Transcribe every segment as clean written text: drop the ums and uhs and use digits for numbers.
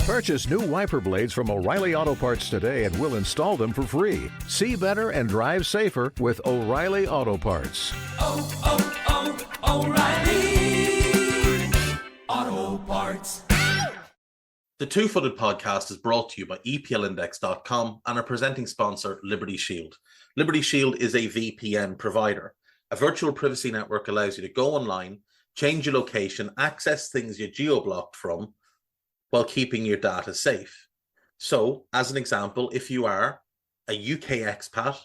Purchase new wiper blades from O'Reilly Auto Parts today and we'll install them for free. See better and drive safer with O'Reilly Auto Parts. Auto Parts. The Two-Footed Podcast is brought to you by EPLindex.com and our presenting sponsor, Liberty Shield. Liberty Shield is a VPN provider. A virtual privacy network allows you to go online, change your location, access things you're geo-blocked from, while keeping your data safe. So, as an example, if you are a UK expat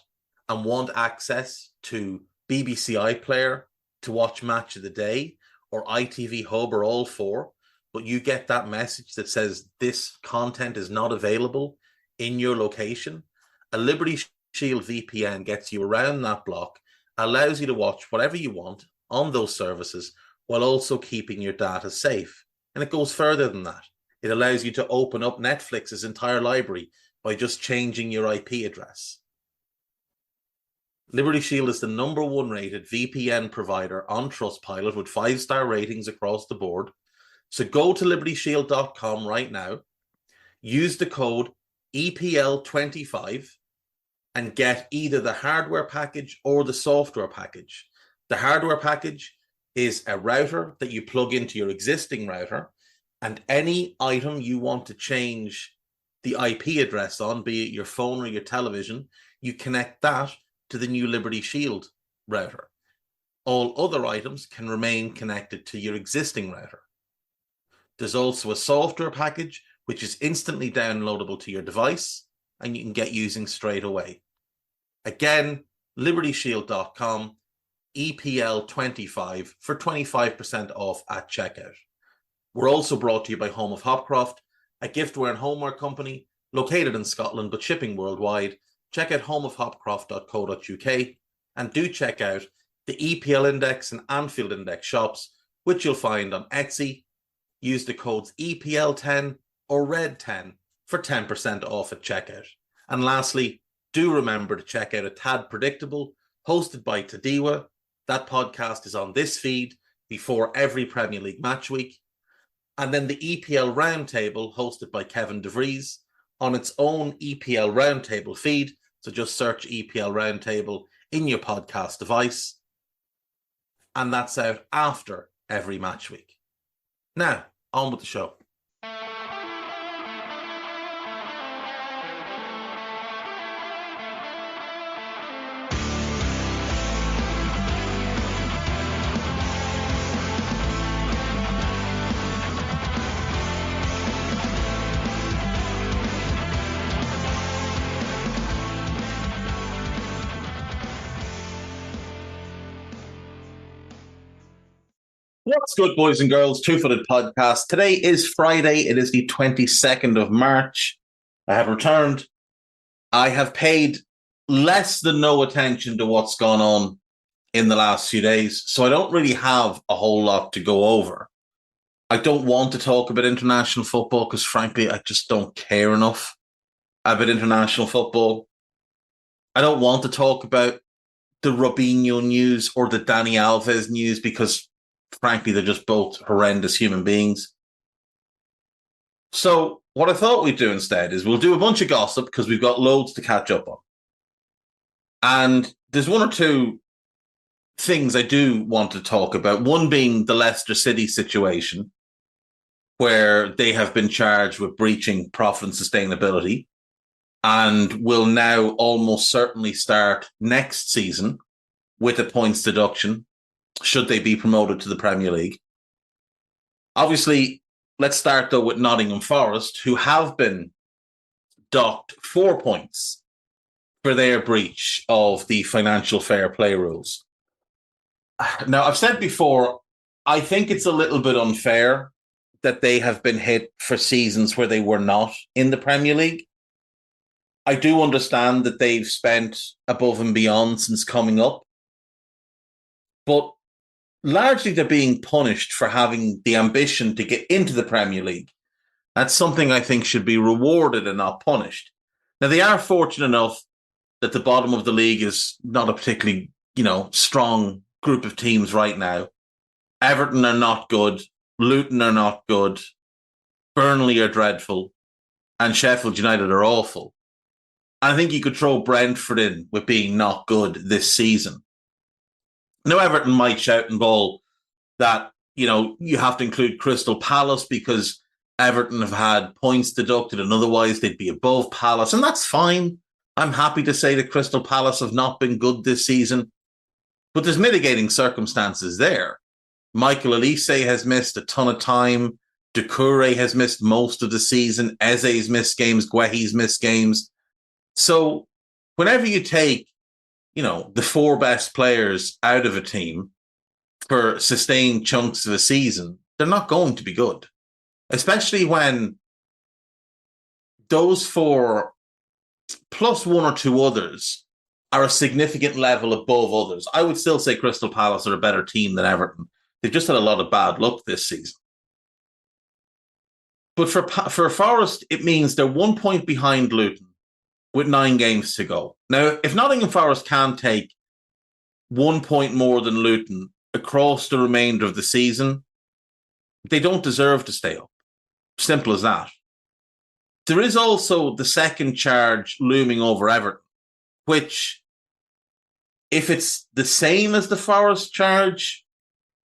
and want access to BBC iPlayer to watch Match of the Day or ITV Hub or all four, but you get that message that says this content is not available in your location, a Liberty Shield VPN gets you around that block, allows you to watch whatever you want on those services while also keeping your data safe. And it goes further than that. It allows you to open up Netflix's entire library by just changing your IP address. Liberty Shield is the #1 rated VPN provider on Trustpilot with 5-star ratings across the board. So go to libertyshield.com right now, use the code EPL25 and get either the hardware package or the software package. The hardware package is a router that you plug into your existing router, and any item you want to change the IP address on, be it your phone or your television, you connect that to the new Liberty Shield router. All other items can remain connected to your existing router. There's also a software package, which is instantly downloadable to your device, and you can get using straight away. Again, libertyshield.com, EPL25 for 25% off at checkout. We're also brought to you by Home of Hopcroft, a giftware and homeware company located in Scotland but shipping worldwide. Check out homeofhopcroft.co.uk and do check out the EPL Index and Anfield Index shops, which you'll find on Etsy. Use the codes EPL10 or RED10 for 10% off at checkout. And lastly, do remember to check out A Tad Predictable, hosted by Tadiwa. That podcast is on this feed before every Premier League match week. And then the EPL Roundtable, hosted by Kevin DeVries, on its own EPL Roundtable feed. So just search EPL Roundtable in your podcast device. And that's out after every match week. Now, on with the show. What's good, boys and girls? Two-Footed Podcast. Today is Friday. It is the 22nd of March. I have returned. I have paid less than no attention to what's gone on in the last few days, so I don't really have a whole lot to go over. I don't want to talk about international football because, frankly, I just don't care enough about international football. I don't want to talk about the Robinho news or the Dani Alves news because, frankly, they're just both horrendous human beings. So what I thought we'd do instead is we'll do a bunch of gossip because we've got loads to catch up on. And there's one or two things I do want to talk about. One being the Leicester City situation, where they have been charged with breaching profit and sustainability and will now almost certainly start next season with a points deduction should they be promoted to the Premier League. Obviously, let's start, though, with Nottingham Forest, who have been docked 4 points for their breach of the financial fair play rules. Now, I've said before, I think it's a little bit unfair that they have been hit for seasons where they were not in the Premier League. I do understand that they've spent above and beyond since coming up, but largely they're being punished for having the ambition to get into the Premier League. That's something I think should be rewarded and not punished. Now, they are fortunate enough that the bottom of the league is not a particularly, strong group of teams right now. Everton are not good. Luton are not good. Burnley are dreadful, and Sheffield United are awful. And I think you could throw Brentford in with being not good this season. Now, Everton might shout and bawl that, you have to include Crystal Palace because Everton have had points deducted and otherwise they'd be above Palace. And that's fine. I'm happy to say that Crystal Palace have not been good this season. But there's mitigating circumstances there. Michael Elise has missed a ton of time. Doucouré has missed most of the season. Eze's missed games. Guehi's missed games. So whenever you take, the 4 best players out of a team for sustained chunks of a season, they're not going to be good. Especially when those 4 plus 1 or 2 others are a significant level above others. I would still say Crystal Palace are a better team than Everton. They've just had a lot of bad luck this season. But for Forest, it means they're 1 point behind Luton with 9 games to go. Now, if Nottingham Forest can take 1 point more than Luton across the remainder of the season, they don't deserve to stay up. Simple as that. There is also the second charge looming over Everton, which, if it's the same as the Forest charge,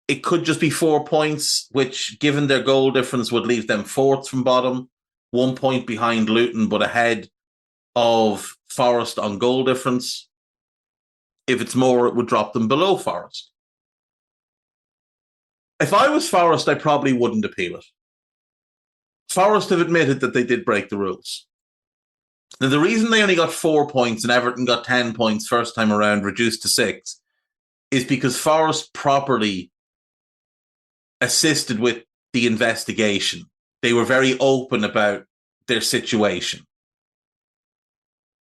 it could just be 4 points, which, given their goal difference, would leave them 4th from bottom, 1 point behind Luton, but ahead of Forest on goal difference. If it's more, it would drop them below Forest. If I was Forest, I probably wouldn't appeal it. Forest have admitted that they did break the rules. Now, the reason they only got 4 points and Everton got 10 points first time around, reduced to 6, is because Forest properly assisted with the investigation. They were very open about their situation.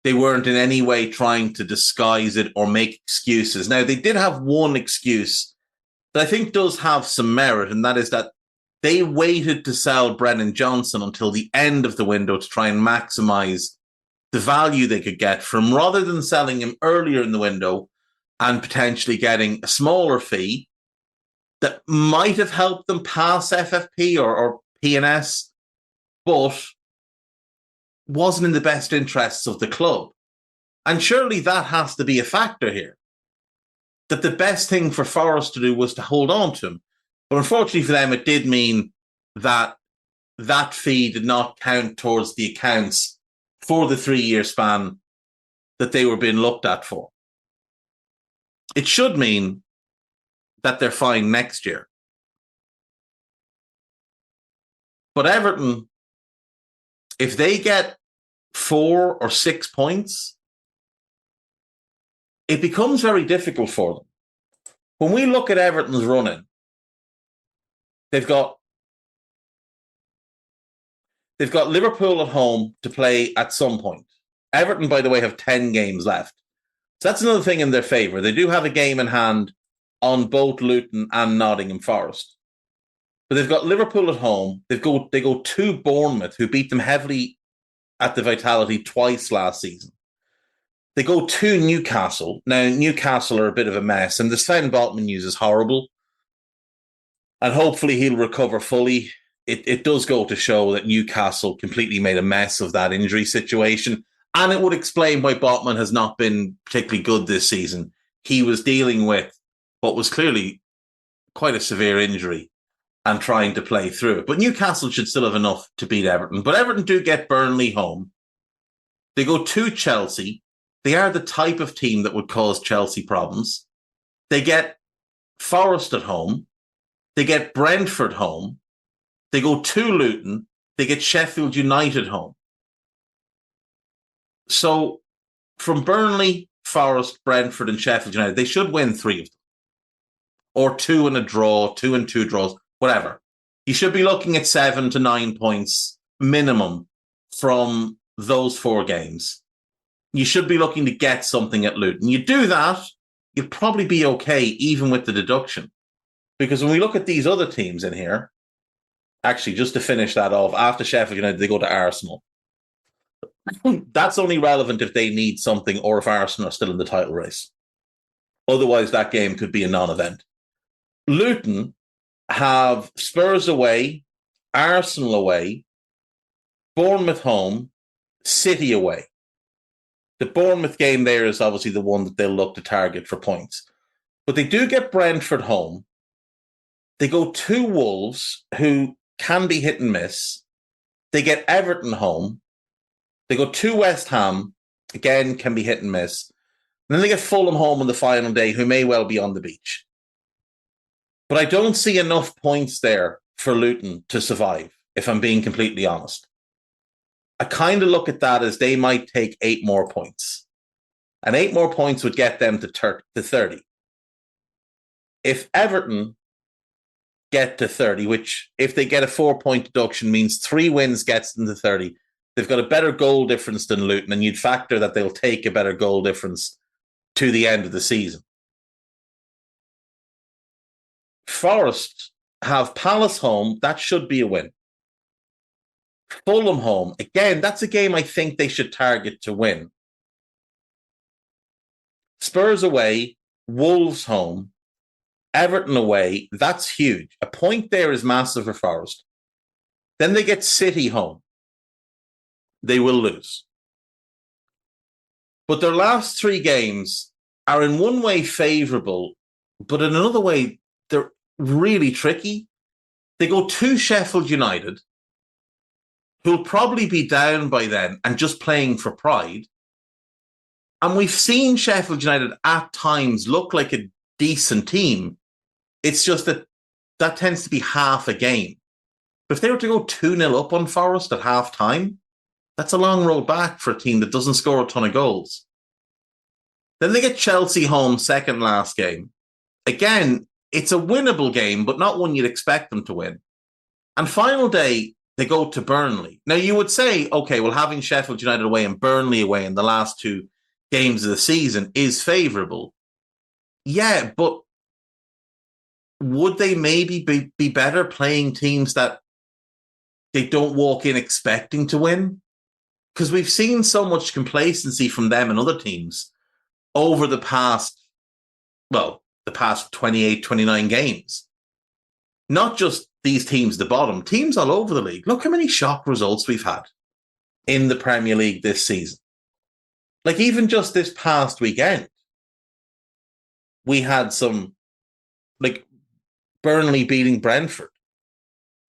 They weren't in any way trying to disguise it or make excuses. Now, they did have one excuse that I think does have some merit, and that is that they waited to sell Brennan Johnson until the end of the window to try and maximize the value they could get from, rather than selling him earlier in the window and potentially getting a smaller fee that might have helped them pass FFP or P&S, but wasn't in the best interests of the club. And surely that has to be a factor here. That the best thing for Forest to do was to hold on to him. But unfortunately for them, it did mean that that fee did not count towards the accounts for the 3-year span that they were being looked at for. It should mean that they're fine next year. But Everton, if they get 4 or 6 points, it becomes very difficult for them. When we look at Everton's running, they've got Liverpool at home to play at some point. Everton, by the way, have 10 games left. So that's another thing in their favour. They do have a game in hand on both Luton and Nottingham Forest. But they've got Liverpool at home. They go to Bournemouth, who beat them heavily at the Vitality twice last season. They go to Newcastle. Now, Newcastle are a bit of a mess, and the Sven Botman news is horrible. And hopefully he'll recover fully. It does go to show that Newcastle completely made a mess of that injury situation. And it would explain why Botman has not been particularly good this season. He was dealing with what was clearly quite a severe injury and trying to play through it. But Newcastle should still have enough to beat Everton. But Everton do get Burnley home. They go to Chelsea. They are the type of team that would cause Chelsea problems. They get Forest at home. They get Brentford home. They go to Luton. They get Sheffield United home. So from Burnley, Forest, Brentford and Sheffield United, they should win 3 of them. Or 2 and a draw, 2 and 2 draws, whatever. You should be looking at 7 to 9 points minimum from those 4 games. You should be looking to get something at Luton. You do that, you'll probably be okay, even with the deduction. Because when we look at these other teams in here, actually, just to finish that off, after Sheffield United, they go to Arsenal. That's only relevant if they need something or if Arsenal are still in the title race. Otherwise, that game could be a non-event. Luton have Spurs away, Arsenal away, Bournemouth home, City away. The Bournemouth game there is obviously the one that they'll look to target for points. But they do get Brentford home. They go to Wolves, who can be hit and miss. They get Everton home. They go to West Ham, again, can be hit and miss. And then they get Fulham home on the final day, who may well be on the beach. But I don't see enough points there for Luton to survive, if I'm being completely honest. I kind of look at that as they might take 8 more points. And 8 more points would get them to 30. If Everton get to 30, which if they get a 4-point deduction means 3 wins gets them to 30, they've got a better goal difference than Luton, and you'd factor that they'll take a better goal difference to the end of the season. Forest have Palace home. That should be a win. Fulham home. Again, that's a game I think they should target to win. Spurs away. Wolves home. Everton away. That's huge. A point there is massive for Forest. Then they get City home. They will lose. But their last 3 games are in one way favourable, but in another way, they're really tricky. They go to Sheffield United, who'll probably be down by then and just playing for pride. And we've seen Sheffield United at times look like a decent team. It's just that tends to be half a game. But if they were to go 2-0 up on Forest at half time, that's a long road back for a team that doesn't score a ton of goals. Then they get Chelsea home, second last game. Again, it's a winnable game, but not one you'd expect them to win. And final day, they go to Burnley. Now, you would say, okay, well, having Sheffield United away and Burnley away in the last 2 games of the season is favourable. Yeah, but would they maybe be better playing teams that they don't walk in expecting to win? Because we've seen so much complacency from them and other teams over the past 28, 29 games. Not just these teams at the bottom, teams all over the league. Look how many shock results we've had in the Premier League this season. Like even just this past weekend, we had some, like Burnley beating Brentford.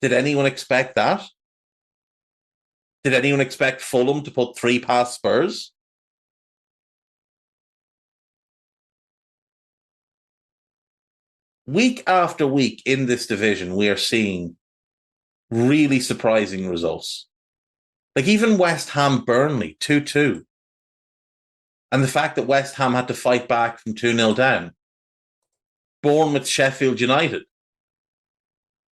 Did anyone expect that? Did anyone expect Fulham to put 3 past Spurs? Week after week in this division, we are seeing really surprising results. Like even West Ham Burnley, 2-2. And the fact that West Ham had to fight back from 2-0 down. Bournemouth Sheffield United.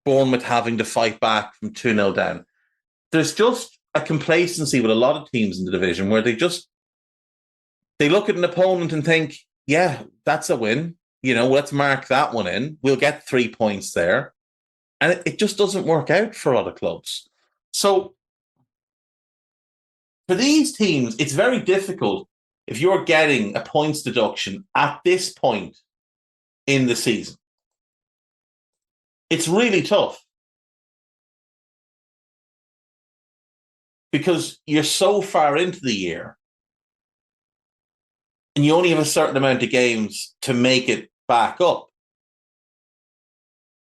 Bournemouth having to fight back from 2-0 down. There's just a complacency with a lot of teams in the division where they look at an opponent and think, yeah, that's a win. You know, let's mark that one in. We'll get 3 points there. And it just doesn't work out for a lot of clubs. So for these teams, it's very difficult if you're getting a points deduction at this point in the season. It's really tough. Because you're so far into the year and you only have a certain amount of games to make it back up.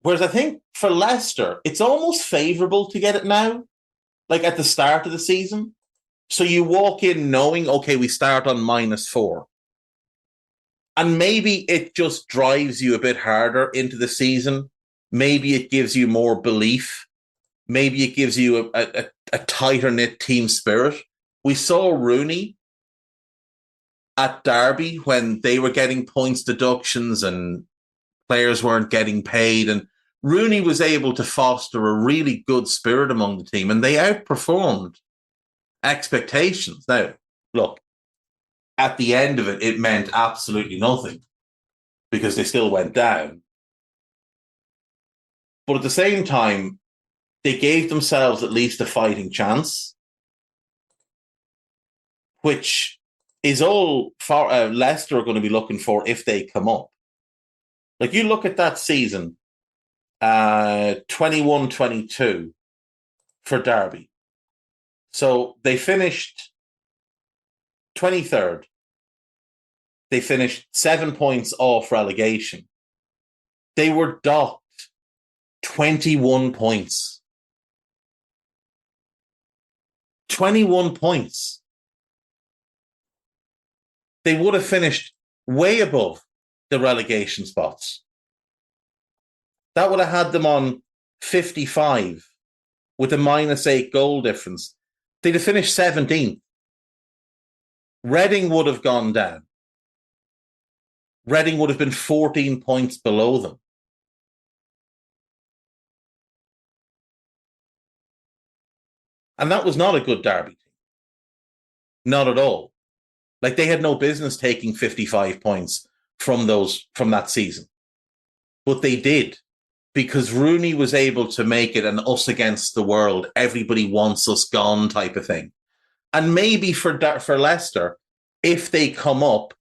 Whereas I think for Leicester, it's almost favourable to get it now, like at the start of the season. So you walk in knowing, okay, we start on -4. And maybe it just drives you a bit harder into the season. Maybe it gives you more belief. Maybe it gives you a tighter-knit team spirit. We saw Rooney at Derby when they were getting points deductions and players weren't getting paid. And Rooney was able to foster a really good spirit among the team, and they outperformed expectations. Now, look, at the end of it, it meant absolutely nothing because they still went down. But at the same time, they gave themselves at least a fighting chance, which is all Leicester are going to be looking for if they come up. Like you look at that season, 21-22 for Derby. So they finished 23rd. They finished 7 points off relegation. They were docked 21 points. 21 points. They would have finished way above the relegation spots. That would have had them on 55 with a -8 goal difference. They'd have finished 17th. Reading would have gone down. Reading would have been 14 points below them. And that was not a good Derby team. Not at all. Like, they had no business taking 55 points from that season. But they did, because Rooney was able to make it an us against the world, everybody wants us gone type of thing. And maybe for Leicester, if they come up,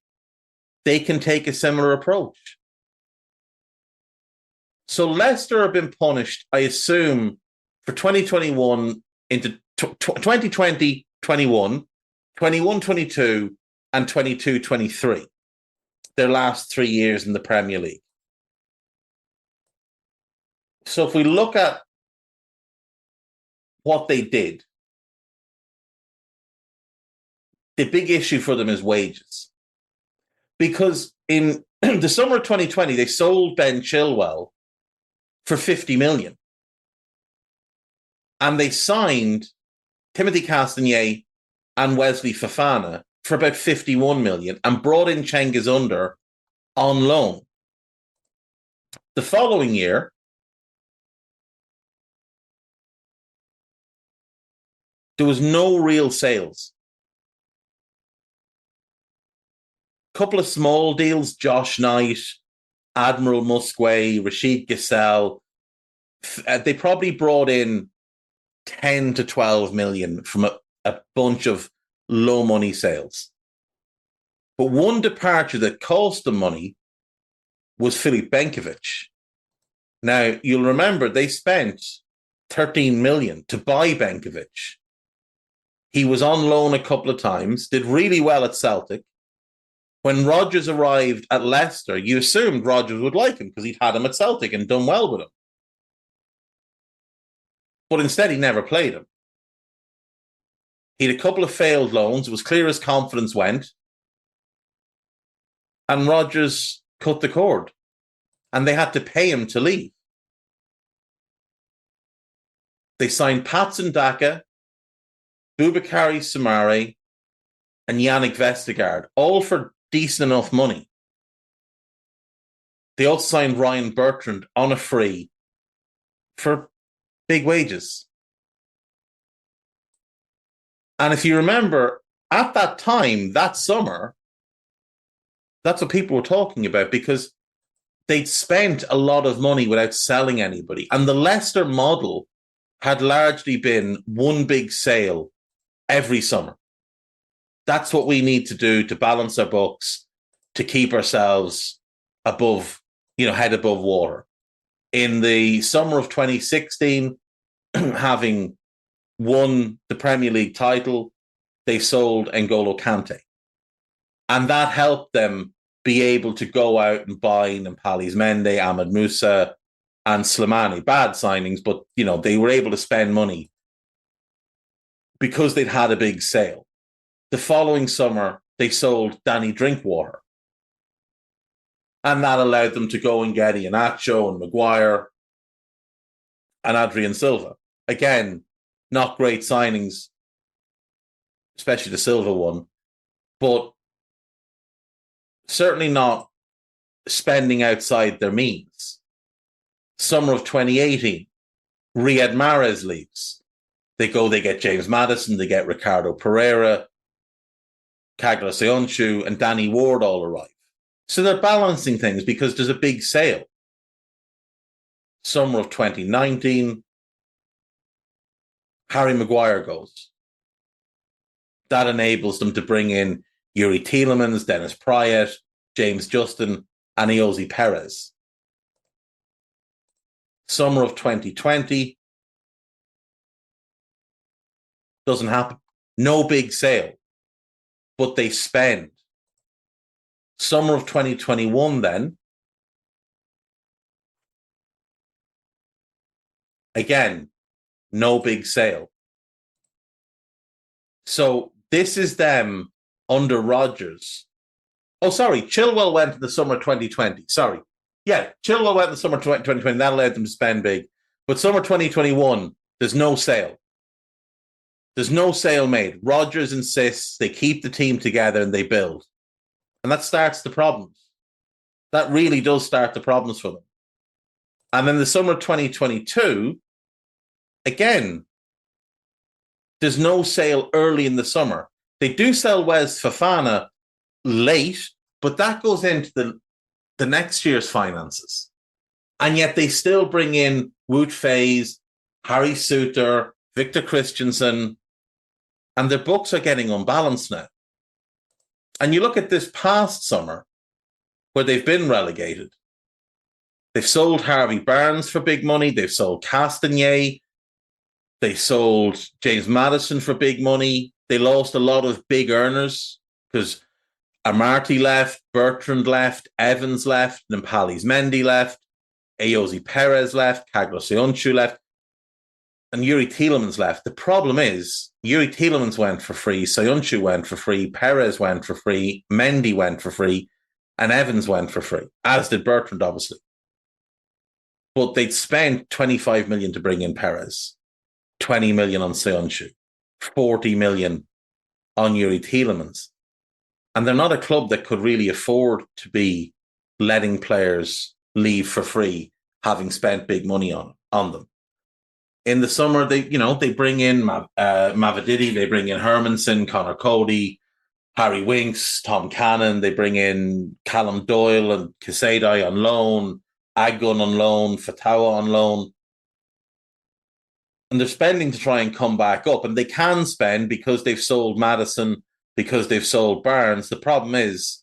they can take a similar approach. So Leicester have been punished, I assume, for 2021 into 2020, 21, 21, 22, and 22, 23. Their last 3 years in the Premier League. So if we look at what they did, the big issue for them is wages. Because in the summer of 2020, they sold Ben Chilwell for 50 million. And they signed Timothy Castagne and Wesley Fofana for about 51 million and brought in Cengiz Under on loan. The following year, there was no real sales. A couple of small deals, Josh Knight, Admiral Musquet, Rashid Gissel. They probably brought in 10 to 12 million from a bunch of low money sales. But one departure that cost them money was Filip Benkovic. Now, you'll remember they spent 13 million to buy Benkovic. He was on loan a couple of times, did really well at Celtic. When Rodgers arrived at Leicester, you assumed Rodgers would like him because he'd had him at Celtic and done well with him. But instead, he never played him. He had a couple of failed loans. It was clear his confidence went. And Rodgers cut the cord. And they had to pay him to leave. They signed Patson Daka, Boubakary Soumaré, and Yannick Vestergaard, all for decent enough money. They also signed Ryan Bertrand on a free for big wages. And if you remember, at that time, that summer, that's what people were talking about, because they'd spent a lot of money without selling anybody. And the Leicester model had largely been one big sale every summer. That's what we need to do to balance our books, to keep ourselves above, head above water. In the summer of 2016, having won the Premier League title, they sold N'Golo Kante. And that helped them be able to go out and buy Nampalys Mendy, Ahmed Musa, and Slimani. Bad signings, but, they were able to spend money because they'd had a big sale. The following summer, they sold Danny Drinkwater. And that allowed them to go and get Iheanacho and Maguire and Adrian Silva. Again, not great signings, especially the Silva one, but certainly not spending outside their means. Summer of 2018, Riyad Mahrez leaves. They get James Maddison, they get Ricardo Pereira, Kagler Soyuncu, and Danny Ward all arrive. So they're balancing things because there's a big sale. Summer of 2019, Harry Maguire goes. That enables them to bring in Yuri Tielemans, Dennis Pryor, James Justin, and Iosi Perez. Summer of 2020, Doesn't happen. No big sale. But they spend. Summer of 2021 then, again, no big sale. So this is them under Rodgers. Oh, sorry, Chilwell went in the summer 2020. Sorry. Yeah, Chilwell went in the summer 2020. That allowed them to spend big. But summer 2021, there's no sale. There's no sale made. Rodgers insists they keep the team together and they build. And that starts the problems. That really does start the problems for them. And then the summer 2022, again, there's no sale early in the summer. They do sell Wes Fofana late, but that goes into the next year's finances. And yet they still bring in Wout Faes, Harry Suter, Victor Christensen, and their books are getting unbalanced now. And you look at this past summer where they've been relegated. They've sold Harvey Barnes for big money. They've sold Castagnier. They sold James Maddison for big money. They lost a lot of big earners because Amartey left, Bertrand left, Evans left, Nampali's Mendy left, Ayoze Perez left, Kaglo Soyuncu left, and Yuri Tielemans left. The problem is Yuri Tielemans went for free, Soyuncu went for free, Perez went for free, Mendy went for free, and Evans went for free, as did Bertrand, obviously. But they'd spent 25 million to bring in Perez, 20 million on Soyuncu, 40 million on Yuri Tielemans. And they're not a club that could really afford to be letting players leave for free, having spent big money on them. In the summer, they bring in Mavididi, they bring in Hermanson, Connor Cody, Harry Winks, Tom Cannon. They bring in Callum Doyle and Kasadai on loan, Agun on loan, Fatawa on loan. And they're spending to try and come back up. And they can spend because they've sold Maddison, because they've sold Barnes. The problem is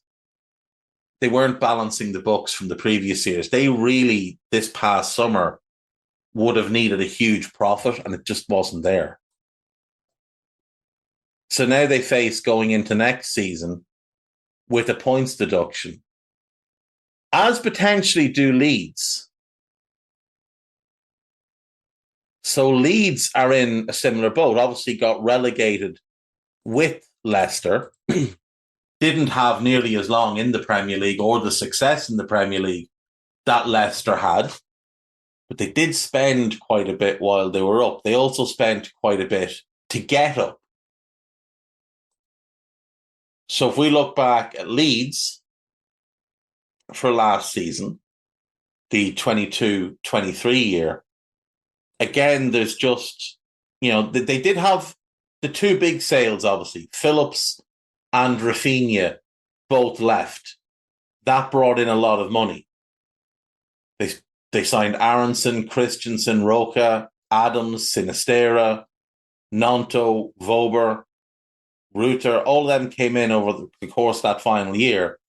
they weren't balancing the books from the previous years. They really, this past summer, would have needed a huge profit, and it just wasn't there. So now they face going into next season with a points deduction, as potentially do Leeds. So Leeds are in a similar boat, obviously got relegated with Leicester, didn't have nearly as long in the Premier League or the success in the Premier League that Leicester had, but they did spend quite a bit while they were up. They also spent quite a bit to get up. So if we look back at Leeds for last season, the 22-23 year, again, there's just, they did have the two big sales, obviously. Phillips and Rafinha both left. That brought in a lot of money. They signed Aronson, Christensen, Roca, Adams, Sinistera, Nonto, Vober, Reuter. All of them came in over the course of that final year.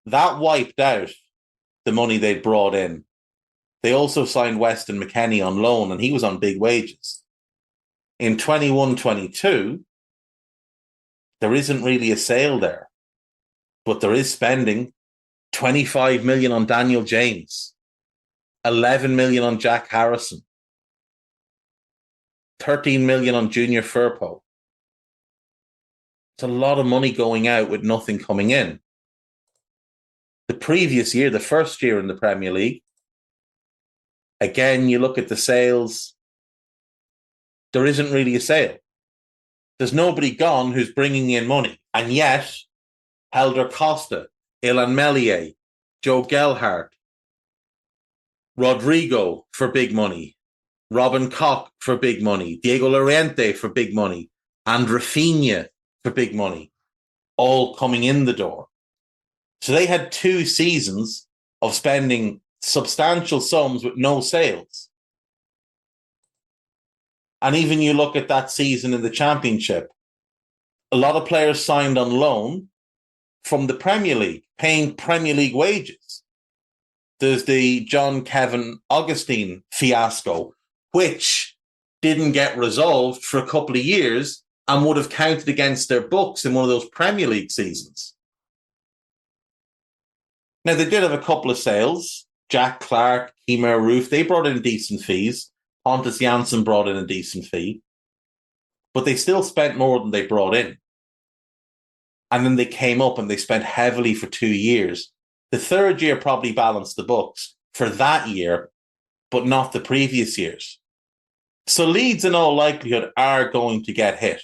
That wiped out the money they'd brought in. They also signed Weston McKennie on loan, and he was on big wages. In 21-22, there isn't really a sale there, but there is spending. 25 million on Daniel James, 11 million on Jack Harrison, 13 million on Junior Firpo. It's a lot of money going out with nothing coming in. The previous year, the first year in the Premier League, again, you look at the sales, there isn't really a sale. There's nobody gone who's bringing in money. And yet, Helder Costa, Ilan Melier, Joe Gelhardt, Rodrigo for big money, Robin Koch for big money, Diego Llorente for big money, and Rafinha for big money, all coming in the door. So they had 2 seasons of spending substantial sums with no sales. And even you look at that season in the Championship, a lot of players signed on loan from the Premier League, paying Premier League wages. There's the John Kevin Augustine fiasco, which didn't get resolved for a couple of years and would have counted against their books in one of those Premier League seasons. Now, they did have a couple of sales. Jack Clark, Kemar Roof, they brought in decent fees. Pontus Jansson brought in a decent fee. But they still spent more than they brought in. And then they came up and they spent heavily for 2 years. The third year probably balanced the books for that year, but not the previous years. So Leeds, in all likelihood, are going to get hit.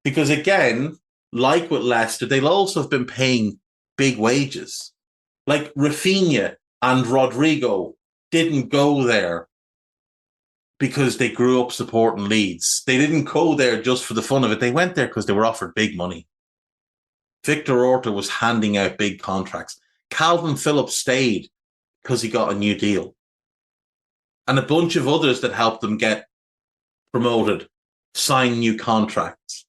Because again, like with Leicester, they'll also have been paying big wages. Like Rafinha and Rodrigo didn't go there because they grew up supporting Leeds. They didn't go there just for the fun of it. They went there because they were offered big money. Victor Orta was handing out big contracts. Calvin Phillips stayed because he got a new deal. And a bunch of others that helped them get promoted, sign new contracts.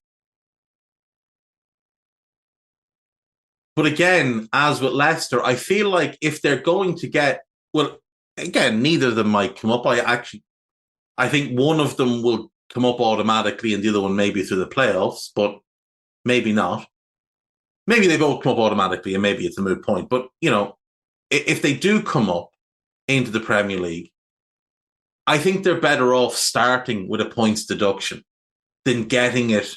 But again, as with Leicester, I feel like if they're going to get, well, again, neither of them might come up. I think one of them will come up automatically and the other one maybe through the playoffs, but maybe not. Maybe they both come up automatically and maybe it's a moot point. But, you know, if they do come up into the Premier League, I think they're better off starting with a points deduction than getting it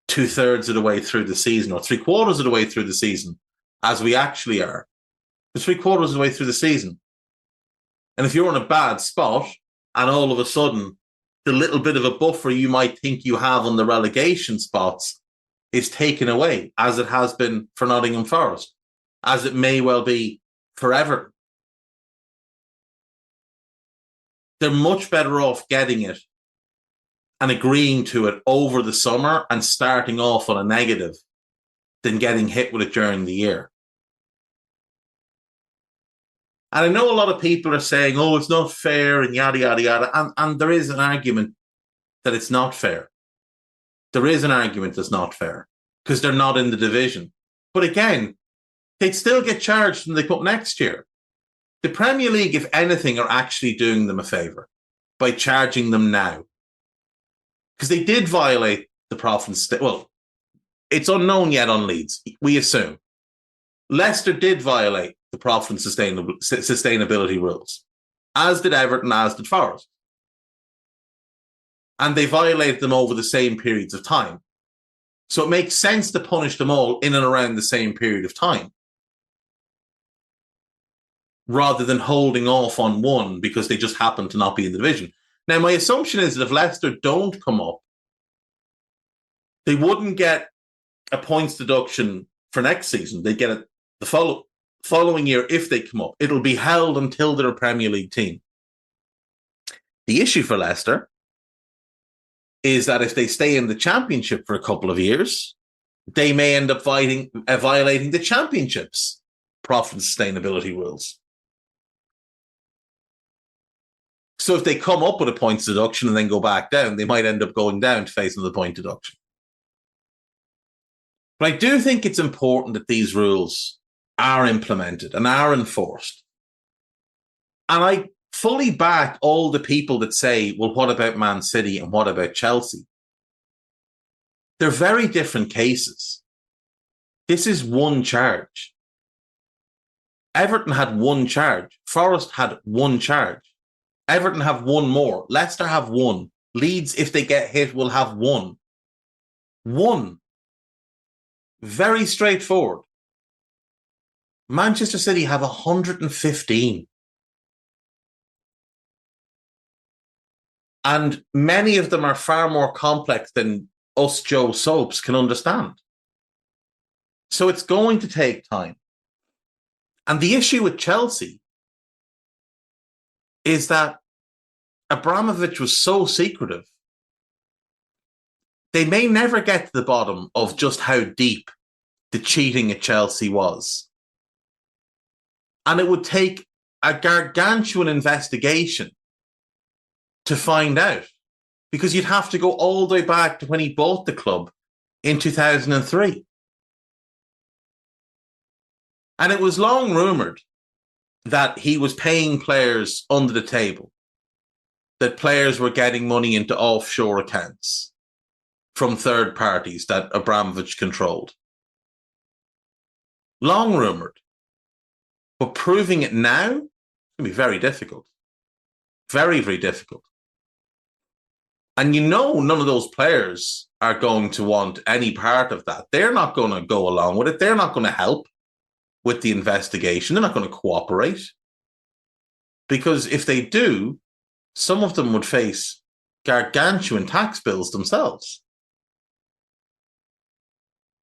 2/3 of the way through the season or 3/4 of the way through the season, as we actually are. The 3/4 of the way through the season. And if you're in a bad spot and all of a sudden the little bit of a buffer you might think you have on the relegation spots is taken away, as it has been for Nottingham Forest, as it may well be for Everton, they're much better off getting it and agreeing to it over the summer and starting off on a negative than getting hit with it during the year. And I know a lot of people are saying, oh, it's not fair and yada, yada, yada. And there is an argument that it's not fair. There is an argument that's not fair because they're not in the division. But again, they'd still get charged when they come up next year. The Premier League, if anything, are actually doing them a favour by charging them now. Because they did violate the profits. Well, it's unknown yet on Leeds, we assume. Leicester did violate the profit and sustainability rules, as did Everton, as did Forest. And they violated them over the same periods of time. So it makes sense to punish them all in and around the same period of time, rather than holding off on one because they just happen to not be in the division. Now, my assumption is that if Leicester don't come up, they wouldn't get a points deduction for next season. They get it the following year if they come up. It'll be held until they're a Premier League team. The issue for Leicester is that if they stay in the Championship for a couple of years, they may end up violating the Championship's profit and sustainability rules. So if they come up with a points deduction and then go back down, they might end up going down to face another point deduction. But I do think it's important that these rules are implemented and are enforced. And I fully back all the people that say, well, what about Man City and what about Chelsea? They're very different cases. This is one charge. Everton had one charge. Forest had one charge. Everton have one more. Leicester have one. Leeds, if they get hit, will have one. One. Very straightforward. Manchester City have 115. And many of them are far more complex than us Joe Soaps can understand. So it's going to take time. And the issue with Chelsea is that Abramovich was so secretive. They may never get to the bottom of just how deep the cheating at Chelsea was. And it would take a gargantuan investigation to find out, because you'd have to go all the way back to when he bought the club in 2003. And it was long rumoured that he was paying players under the table, that players were getting money into offshore accounts, from third parties that Abramovich controlled. Long rumoured. But proving it now is going to be very difficult. Very, very difficult. And none of those players are going to want any part of that. They're not going to go along with it. They're not going to help with the investigation. They're not going to cooperate. Because if they do, some of them would face gargantuan tax bills themselves.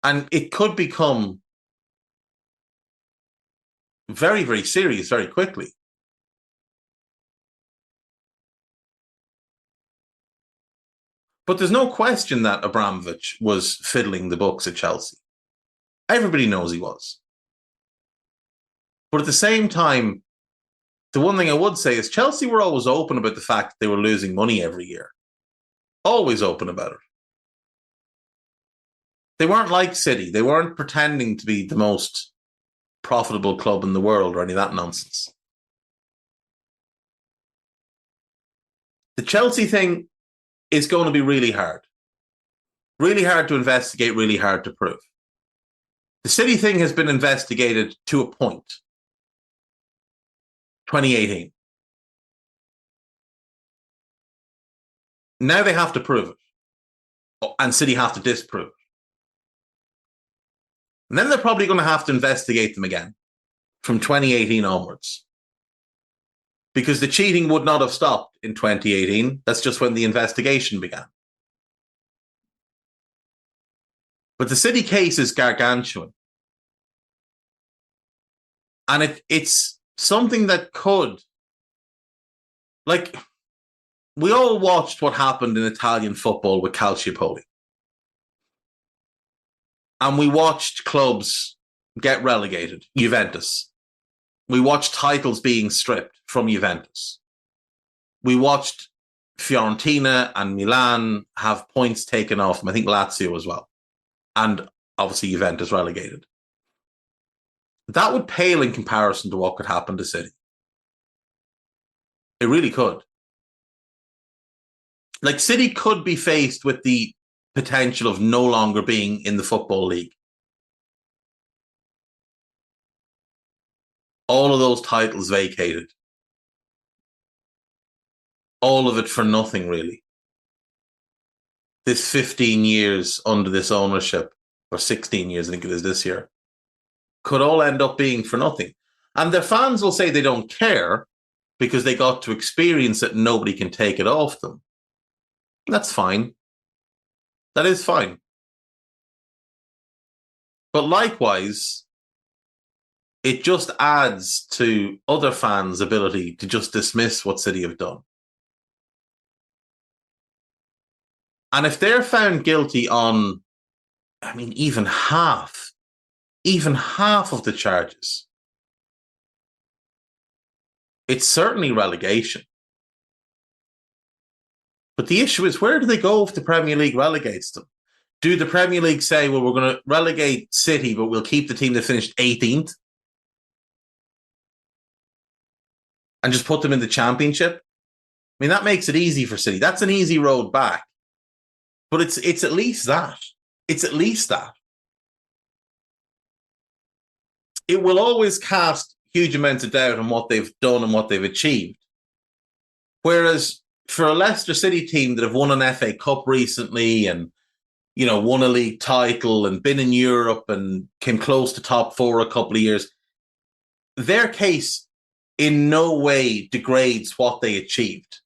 And it could become very, very serious very quickly. But there's no question that Abramovich was fiddling the books at Chelsea. Everybody knows he was. But at the same time, the one thing I would say is Chelsea were always open about the fact that they were losing money every year. Always open about it. They weren't like City. They weren't pretending to be the most profitable club in the world or any of that nonsense. The Chelsea thing is going to be really hard. Really hard to investigate, really hard to prove. The City thing has been investigated to a point. 2018. Now they have to prove it. And City have to disprove it. And then they're probably going to have to investigate them again from 2018 onwards. Because the cheating would not have stopped in 2018. That's just when the investigation began. But the City case is gargantuan. And it's something that could, like, we all watched what happened in Italian football with Calciopoli. And we watched clubs get relegated. Juventus. We watched titles being stripped from Juventus. We watched Fiorentina and Milan have points taken off them. I think Lazio as well. And obviously Juventus relegated. That would pale in comparison to what could happen to City. It really could. Like, City could be faced with the potential of no longer being in the Football League. All of those titles vacated. All of it for nothing, really. This 15 years under this ownership, or 16 years, I think it is this year, could all end up being for nothing. And their fans will say they don't care because they got to experience it and nobody can take it off them. That's fine. That is fine. But likewise, it just adds to other fans' ability to just dismiss what City have done. And if they're found guilty on, even half of the charges, it's certainly relegation. But the issue is, where do they go if the Premier League relegates them? Do the Premier League say, well, we're going to relegate City, but we'll keep the team that finished 18th and just put them in the Championship? That makes it easy for City. That's an easy road back. But it's at least that. It's at least that. It will always cast huge amounts of doubt on what they've done and what they've achieved. Whereas for a Leicester City team that have won an FA Cup recently and, won a league title and been in Europe and came close to top four a couple of years, their case in no way degrades what they achieved.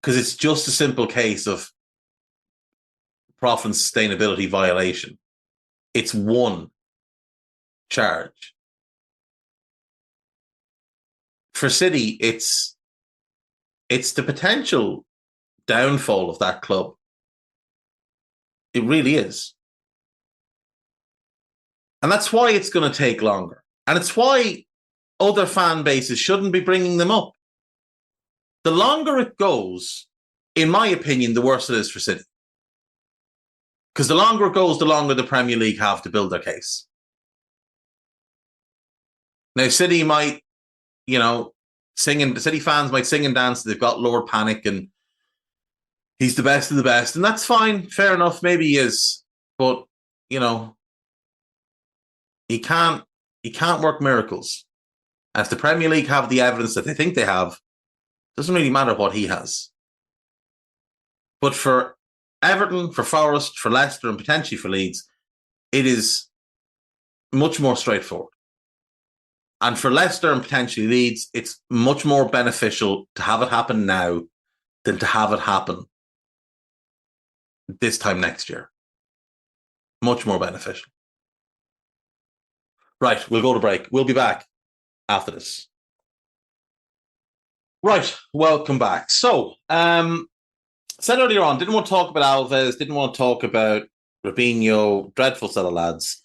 Because it's just a simple case of profit and sustainability violation. It's one charge. For City, it's the potential downfall of that club. It really is. And that's why it's going to take longer. And it's why other fan bases shouldn't be bringing them up. The longer it goes, in my opinion, the worse it is for City. Because the longer it goes, the longer the Premier League have to build their case. Now, City might, City fans might sing and dance. They've got Lord Panic and He's the best of the best, and that's fine. Fair enough. Maybe he is, but you know, he can't work miracles. As the Premier League have the evidence that they think they have, it doesn't really matter what he has. But for Everton, for Forest, for Leicester, and potentially for Leeds, it is much more straightforward. And for Leicester and potentially Leeds, it's much more beneficial to have it happen now than to have it happen this time next year. Much more beneficial. Right, we'll go to break. We'll be back after this. Right, welcome back. So, said earlier on, didn't want to talk about Alves, didn't want to talk about Robinho, dreadful set of lads.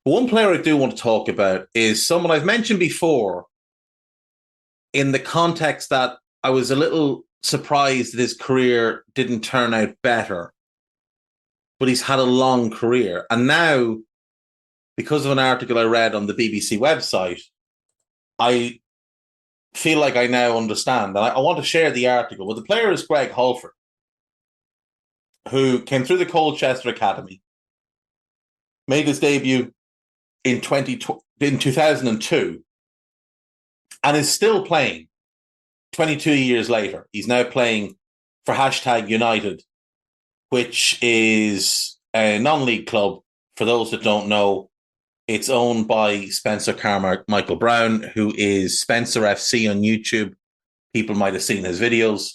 But one player I do want to talk about is someone I've mentioned before in the context that I was a little surprised that his career didn't turn out better. But he's had a long career. And now, because of an article I read on the BBC website, I feel like I now understand. And I want to share the article. But the player is Greg Holford, who came through the Colchester Academy, made his debut in 2002, and is still playing 22 years later. He's now playing for #United, which is a non-league club. For those that don't know, it's owned by Spencer Carmichael Brown, who is Spencer FC on YouTube. People might have seen his videos.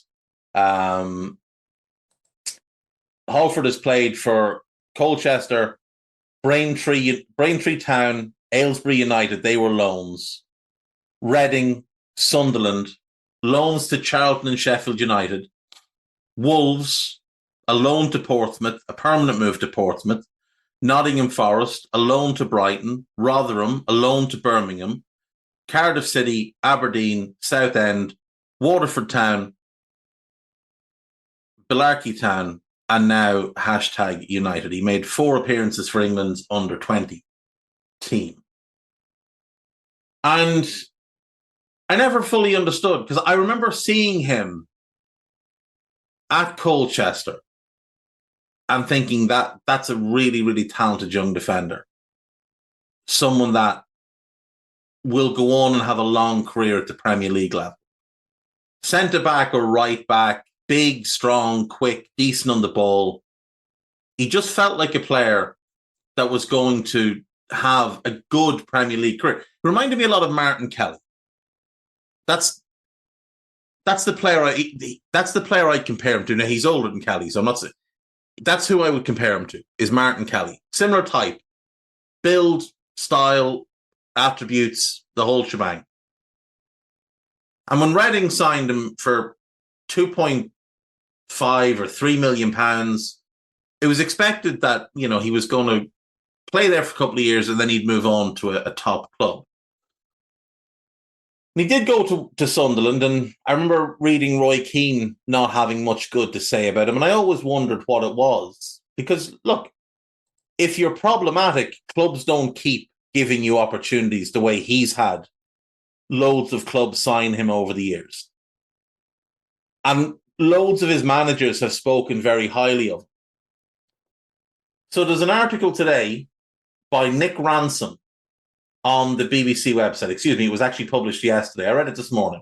Holford has played for Colchester, Braintree Town, Aylesbury United. They were loans. Reading, Sunderland, loans to Charlton and Sheffield United. Wolves, a loan to Portsmouth, a permanent move to Portsmouth. Nottingham Forest, a loan to Brighton. Rotherham, a loan to Birmingham. Cardiff City, Aberdeen, Southend, Waterford Town, Billericay Town, and now #United. He made 4 appearances for England's under-20 team. And I never fully understood, because I remember seeing him at Colchester and thinking that that's a really, really talented young defender. Someone that will go on and have a long career at the Premier League level. Centre-back or right-back, big, strong, quick, decent on the ball. He just felt like a player that was going to have a good Premier League career. It reminded me a lot of Martin Kelly. That's the player I compare him to. Now, he's older than Kelly, so I'm not saying. That's who I would compare him to, is Martin Kelly. Similar type. Build, style, attributes, the whole shebang. And when Reading signed him for 2.5 or £3 million, it was expected that, he was going to play there for a couple of years and then he'd move on to a top club. And he did go to Sunderland, and I remember reading Roy Keane not having much good to say about him, and I always wondered what it was. Because, look, if you're problematic, clubs don't keep giving you opportunities the way he's had loads of clubs sign him over the years. And loads of his managers have spoken very highly of him. So there's an article today by Nick Ransom on the BBC website. Excuse me, it was actually published yesterday. I read it this morning.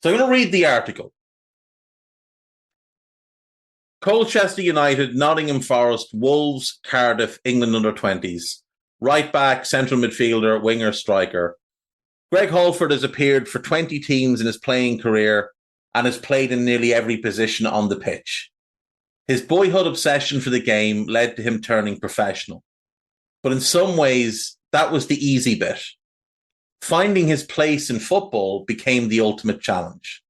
So I'm going to read the article. Colchester United, Nottingham Forest, Wolves, Cardiff, England under-20s. Right back, central midfielder, winger, striker. Greg Holford has appeared for 20 teams in his playing career and has played in nearly every position on the pitch. His boyhood obsession for the game led to him turning professional. But in some ways, that was the easy bit. Finding his place in football became the ultimate challenge.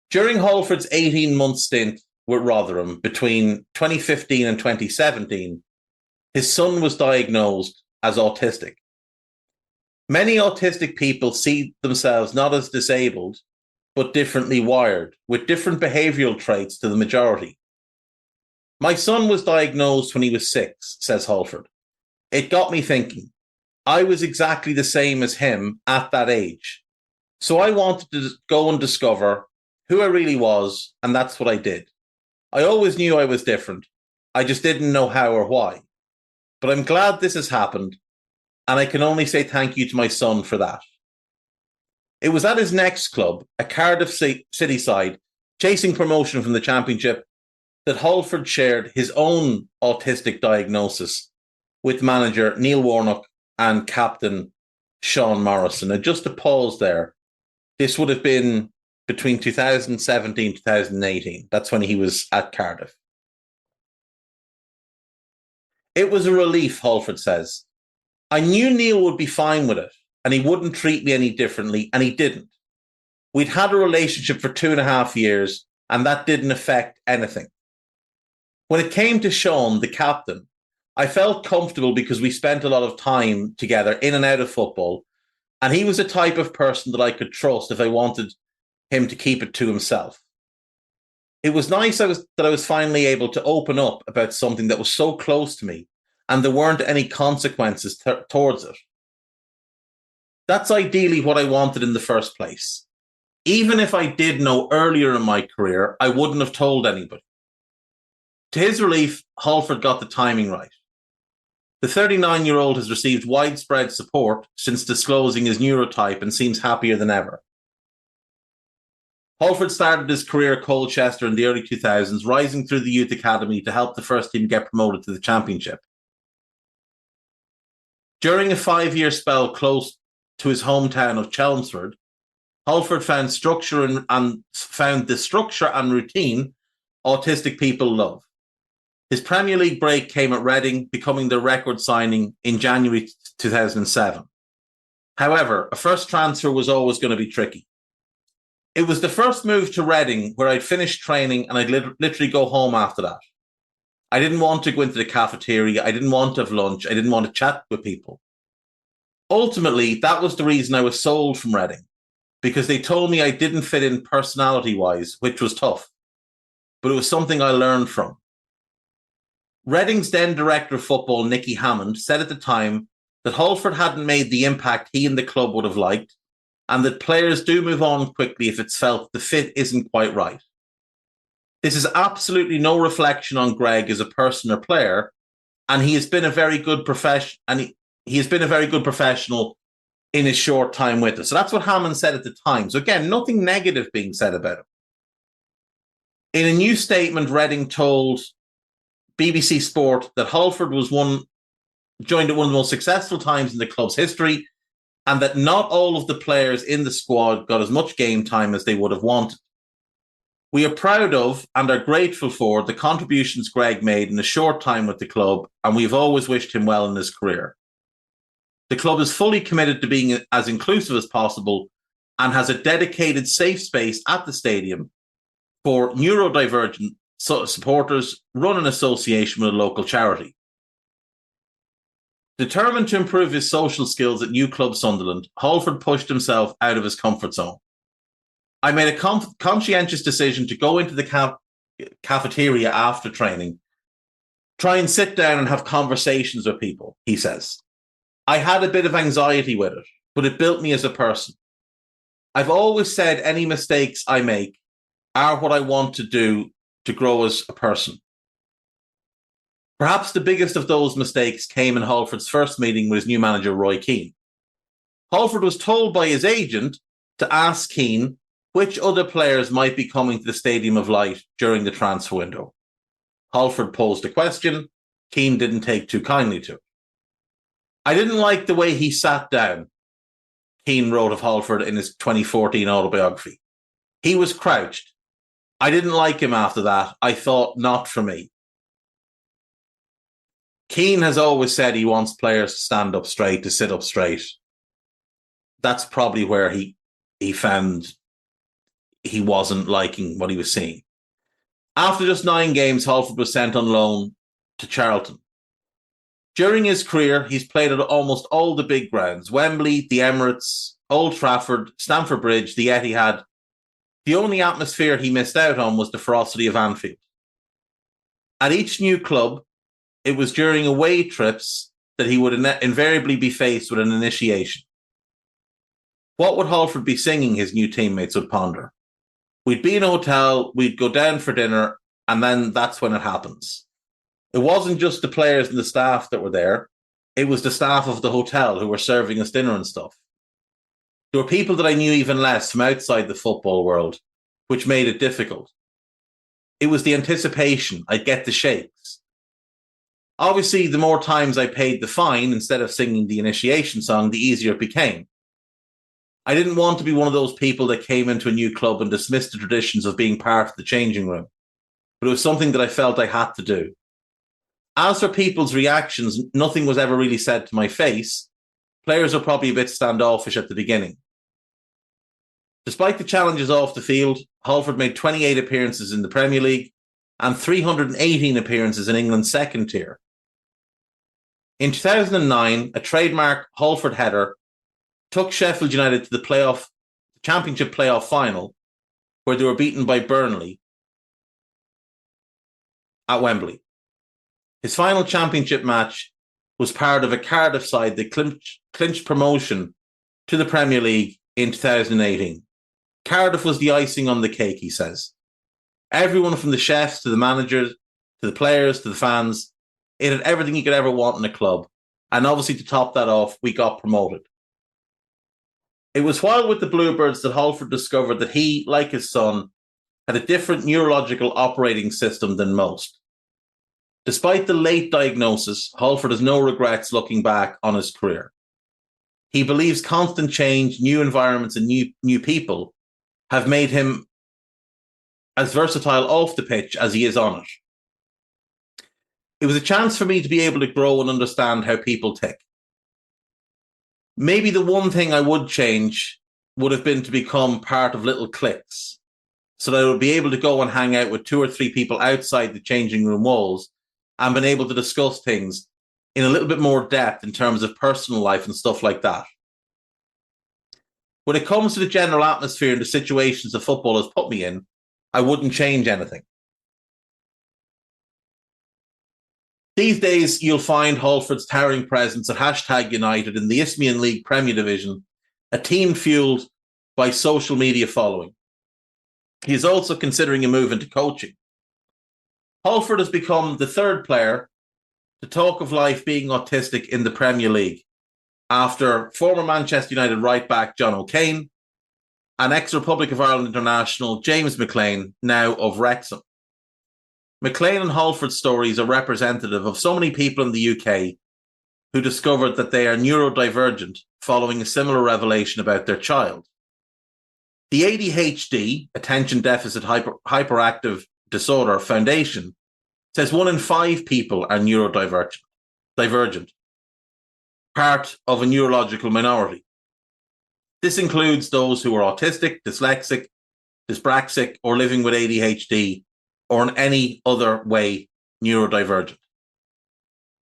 During Holford's 18-month stint with Rotherham between 2015 and 2017, his son was diagnosed as autistic. Many autistic people see themselves not as disabled, but differently wired, with different behavioural traits to the majority. My son was diagnosed when he was 6, says Holford. It got me thinking. I was exactly the same as him at that age. So I wanted to go and discover who I really was, and that's what I did. I always knew I was different. I just didn't know how or why. But I'm glad this has happened, and I can only say thank you to my son for that. It was at his next club, a Cardiff City side, chasing promotion from the Championship, that Halford shared his own autistic diagnosis with manager Neil Warnock and captain Sean Morrison. And just to pause there, this would have been between 2017 and 2018. That's when he was at Cardiff. It was a relief, Halford says. I knew Neil would be fine with it and he wouldn't treat me any differently, and he didn't. We'd had a relationship for 2.5 years and that didn't affect anything. When it came to Sean, the captain, I felt comfortable because we spent a lot of time together in and out of football, and he was a type of person that I could trust if I wanted him to keep it to himself. It was nice that I was finally able to open up about something that was so close to me, and there weren't any consequences towards it. That's ideally what I wanted in the first place. Even if I did know earlier in my career, I wouldn't have told anybody. To his relief, Halford got the timing right. The 39-year-old has received widespread support since disclosing his neurotype and seems happier than ever. Halford started his career at Colchester in the early 2000s, rising through the youth academy to help the first team get promoted to the Championship. During a 5-year spell close to his hometown of Chelmsford, Halford found the structure and routine autistic people love. His Premier League break came at Reading, becoming the record signing in January 2007. However, a first transfer was always going to be tricky. It was the first move to Reading where I'd finished training and I'd literally go home after that. I didn't want to go into the cafeteria. I didn't want to have lunch. I didn't want to chat with people. Ultimately, that was the reason I was sold from Reading, because they told me I didn't fit in personality-wise, which was tough. But it was something I learned from. Reading's then director of football, Nicky Hammond, said at the time that Halford hadn't made the impact he and the club would have liked, and that players do move on quickly if it's felt the fit isn't quite right. This is absolutely no reflection on Greg as a person or player, and he has been a very good professional, and he has been a very good professional in his short time with us. So that's what Hammond said at the time. So again, nothing negative being said about him. In a new statement, Reading told BBC Sport that Halford was joined at one of the most successful times in the club's history, and that not all of the players in the squad got as much game time as they would have wanted. We are proud of and are grateful for the contributions Greg made in a short time with the club, and we've always wished him well in his career. The club is fully committed to being as inclusive as possible and has a dedicated safe space at the stadium for neurodivergent supporters run in association with a local charity. Determined to improve his social skills at new club Sunderland, Halford pushed himself out of his comfort zone. I made a conscientious decision to go into the cafeteria after training, try and sit down and have conversations with people, he says. I had a bit of anxiety with it, but it built me as a person. I've always said any mistakes I make are what I want to do to grow as a person. Perhaps the biggest of those mistakes came in Halford's first meeting with his new manager, Roy Keane. Halford was told by his agent to ask Keane which other players might be coming to the Stadium of Light during the transfer window. Halford posed a question. Keane didn't take too kindly to it. I didn't like the way he sat down, Keane wrote of Halford in his 2014 autobiography. He was crouched. I didn't like him after that. I thought, not for me. Keane has always said he wants players to stand up straight, to sit up straight. That's probably where he found he wasn't liking what he was seeing. After just 9 games, Halford was sent on loan to Charlton. During his career, he's played at almost all the big grounds: Wembley, the Emirates, Old Trafford, Stamford Bridge, the Etihad. The only atmosphere he missed out on was the ferocity of Anfield. At each new club, it was during away trips that he would invariably be faced with an initiation. What would Halford be singing, his new teammates would ponder. We'd be in a hotel, we'd go down for dinner, and then that's when it happens. It wasn't just the players and the staff that were there. It was the staff of the hotel who were serving us dinner and stuff. There were people that I knew even less from outside the football world, which made it difficult. It was the anticipation. I'd get the shakes. Obviously, the more times I paid the fine instead of singing the initiation song, the easier it became. I didn't want to be one of those people that came into a new club and dismissed the traditions of being part of the changing room, but it was something that I felt I had to do. As for people's reactions, nothing was ever really said to my face. Players were probably a bit standoffish at the beginning. Despite the challenges off the field, Halford made 28 appearances in the Premier League and 318 appearances in England's second tier. In 2009, a trademark Halford header took Sheffield United to the Championship playoff final, where they were beaten by Burnley at Wembley. His final championship match was part of a Cardiff side that clinched promotion to the Premier League in 2018. Cardiff was the icing on the cake, he says. Everyone from the chefs to the managers, to the players, to the fans, it had everything you could ever want in a club. And obviously, to top that off, we got promoted. It was while with the Bluebirds that Halford discovered that he, like his son, had a different neurological operating system than most. Despite the late diagnosis, Halford has no regrets looking back on his career. He believes constant change, new environments, and new people have made him as versatile off the pitch as he is on it. It was a chance for me to be able to grow and understand how people tick. Maybe the one thing I would change would have been to become part of little cliques, so that I would be able to go and hang out with 2 or 3 people outside the changing room walls and been able to discuss things in a little bit more depth in terms of personal life and stuff like that. When it comes to the general atmosphere and the situations the football has put me in, I wouldn't change anything. These days, you'll find Halford's towering presence at #United in the Isthmian League Premier Division, a team fueled by social media following. He is also considering a move into coaching. Halford has become the 3rd player to talk of life being autistic in the Premier League, after former Manchester United right-back John O'Kane and ex-Republic of Ireland international James McLean, now of Wrexham. McLean and Halford's stories are representative of so many people in the UK who discovered that they are neurodivergent following a similar revelation about their child. The ADHD, Attention Deficit Hyperactive Disorder Foundation, says 1 in 5 people are neurodivergent, part of a neurological minority. This includes those who are autistic, dyslexic, dyspraxic, or living with ADHD, or in any other way neurodivergent.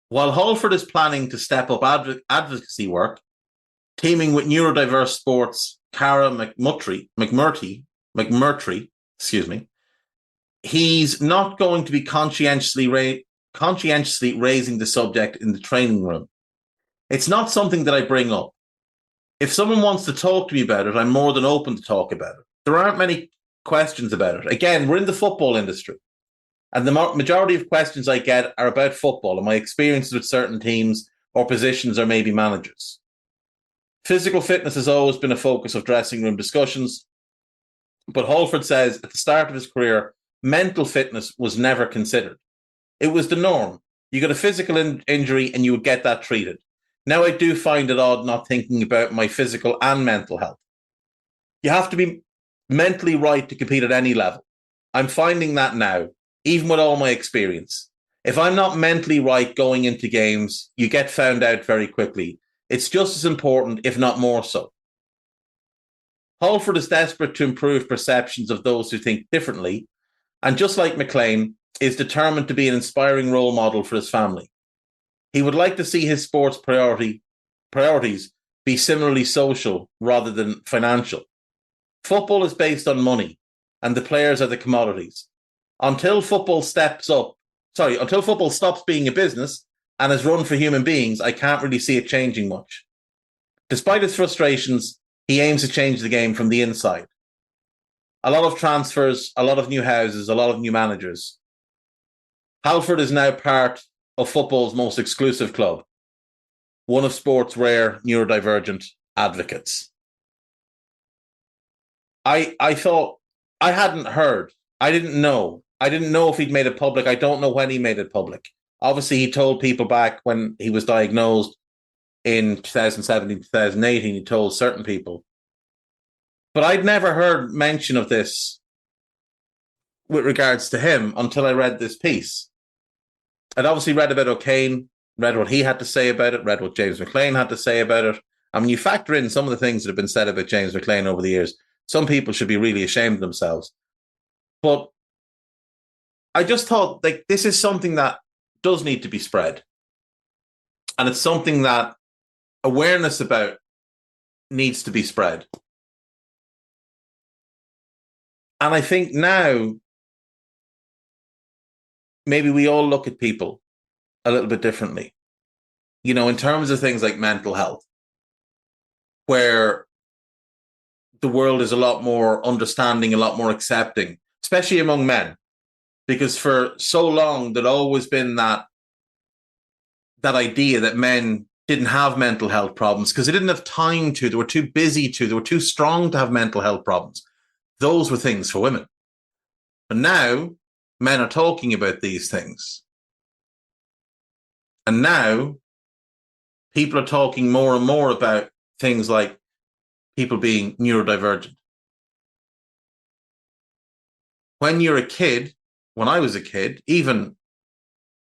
While Halford is planning to step up advocacy work, teaming with neurodiverse sports Cara McMurtry, he's not going to be conscientiously raising the subject in the training room. It's not something that I bring up. If someone wants to talk to me about it, I'm more than open to talk about it. There aren't many questions about it. Again, we're in the football industry, and the majority of questions I get are about football and my experiences with certain teams or positions or maybe managers. Physical fitness has always been a focus of dressing room discussions, but Halford says at the start of his career, mental fitness was never considered. It was the norm. You got a physical injury and you would get that treated. Now I do find it odd not thinking about my physical and mental health. You have to be mentally right to compete at any level. I'm finding that now, even with all my experience. If I'm not mentally right going into games, you get found out very quickly. It's just as important, if not more so. Halford is desperate to improve perceptions of those who think differently, and just like McLean, is determined to be an inspiring role model for his family. He would like to see his sports priorities be similarly social rather than financial. Football is based on money, and the players are the commodities. Until football stops being a business and is run for human beings, I can't really see it changing much. Despite his frustrations, he aims to change the game from the inside. a lot of transfers, a lot of new houses, a lot of new managers. Halford is now part of football's most exclusive club, one of sport's rare neurodivergent advocates. I thought I hadn't heard. I didn't know. I didn't know if he'd made it public. I don't know when he made it public. Obviously, he told people back when he was diagnosed in 2017, 2018, he told certain people. But I'd never heard mention of this with regards to him until I read this piece. I'd obviously read about O'Kane, read what he had to say about it, read what James McLean had to say about it. I mean, you factor in some of the things that have been said about James McLean over the years. Some people should be really ashamed of themselves. But I just thought, like, this is something that does need to be spread. And it's something that awareness about needs to be spread. And I think now, maybe we all look at people a little bit differently, you know, in terms of things like mental health, where the world is a lot more understanding, a lot more accepting, especially among men, because for so long there'd always been that idea that men didn't have mental health problems because they didn't have time to, they were too busy to, they were too strong to have mental health problems. Those were things for women. But now men are talking about these things. And now people are talking more and more about things like people being neurodivergent. When you're a kid, when I was a kid, even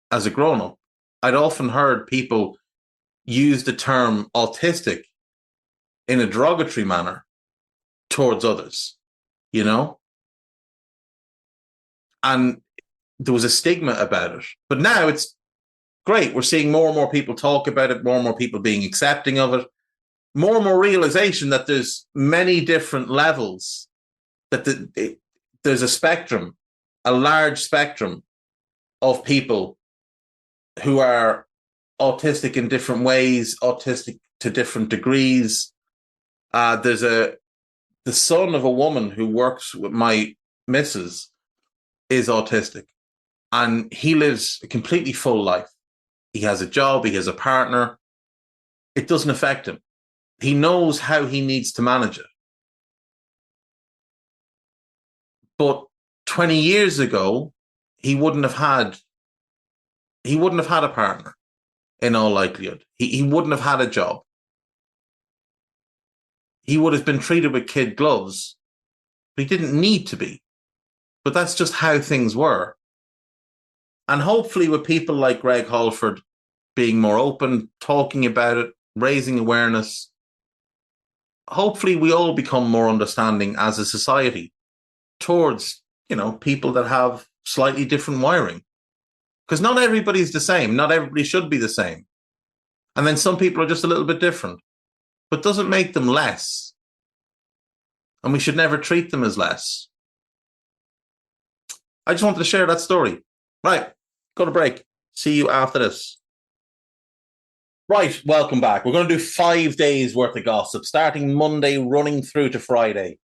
as a grown-up, I'd often heard people use the term autistic in a derogatory manner towards others, you know? And there was a stigma about it. But now it's great. We're seeing more and more people talk about it, more and more people being accepting of it, more and more realization that there's many different levels, that there's a spectrum, a large spectrum of people who are autistic in different ways, autistic to different degrees. There's the son of a woman who works with my missus is autistic, and he lives a completely full life. He has a job, he has a partner. It doesn't affect him. He knows how he needs to manage it. But 20 years ago, he wouldn't have had a partner, in all likelihood. He wouldn't have had a job. He would have been treated with kid gloves, but he didn't need to be. But that's just how things were. And hopefully with people like Greg Halford being more open, talking about it, raising awareness, hopefully we all become more understanding as a society towards, you know, people that have slightly different wiring. Because not everybody's the same. Not everybody should be the same. And then some people are just a little bit different. But doesn't make them less. And we should never treat them as less. I just wanted to share that story. Right, go to break. See you after this. Right, welcome back. We're going to do 5 days worth of gossip, starting Monday, running through to Friday.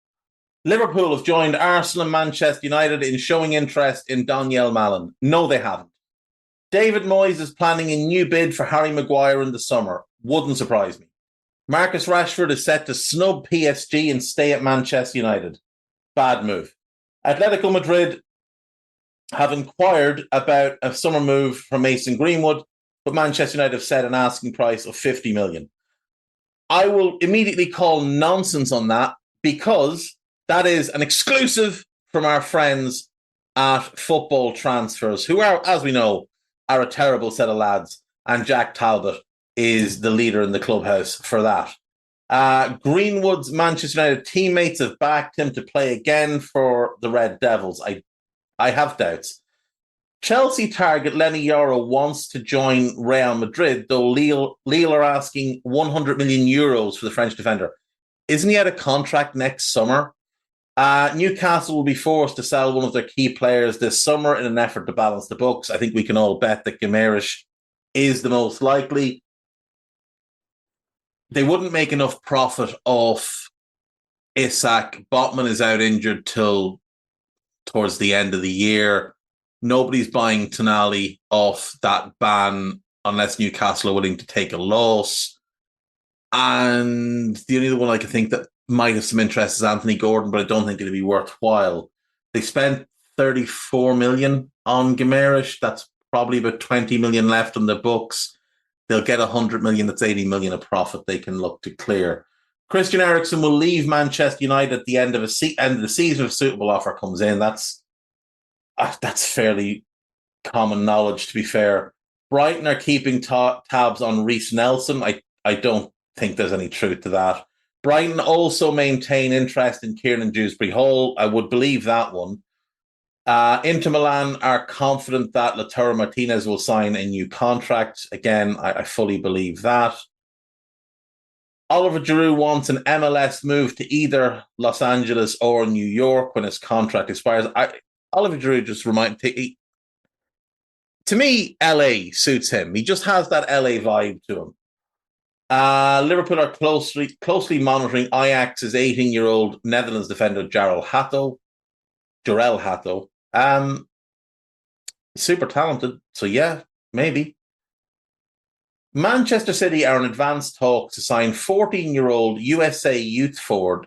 Liverpool have joined Arsenal and Manchester United in showing interest in Daniel Malin. No, they haven't. David Moyes is planning a new bid for Harry Maguire in the summer. Wouldn't surprise me. Marcus Rashford is set to snub PSG and stay at Manchester United. Bad move. Atletico Madrid have inquired about a summer move from Mason Greenwood, but Manchester United have set an asking price of 50 million. I will immediately call nonsense on that because that is an exclusive from our friends at Football Transfers, who are, as we know, are a terrible set of lads, and Jack Talbot is the leader in the clubhouse for that. Greenwood's Manchester United teammates have backed him to play again for the Red Devils. I have doubts. Chelsea target Lenny Yoro wants to join Real Madrid, though Lille are asking 100 million euros for the French defender. Isn't he out of contract next summer? Newcastle will be forced to sell one of their key players this summer in an effort to balance the books. I think we can all bet that Guimaraes is the most likely. They wouldn't make enough profit off Isak. Botman is out injured till towards the end of the year. Nobody's buying Tonali off that ban unless Newcastle are willing to take a loss. And the only one I can think that might have some interest is Anthony Gordon, but I don't think it'd be worthwhile. They spent 34 million on Guimaraes. That's probably about 20 million left on the books. They'll get 100 million. That's 80 million of profit they can look to clear. Christian Eriksen will leave Manchester United at the end of the season if a suitable offer comes in. That's fairly common knowledge, to be fair. Brighton are keeping tabs on Reece Nelson. I don't think there's any truth to that. Brighton also maintain interest in Kieran Dewsbury Hall. I would believe that one. Inter Milan are confident that Lautaro Martinez will sign a new contract. Again, I fully believe that. Oliver Giroud wants an MLS move to either Los Angeles or New York when his contract expires. Oliver Giroud just to me, LA suits him. He just has that LA vibe to him. Liverpool are closely monitoring Ajax's 18-year-old Netherlands defender Jarell Hato. Super talented, so yeah, maybe. Manchester City are in advanced talks to sign 14-year-old USA youth forward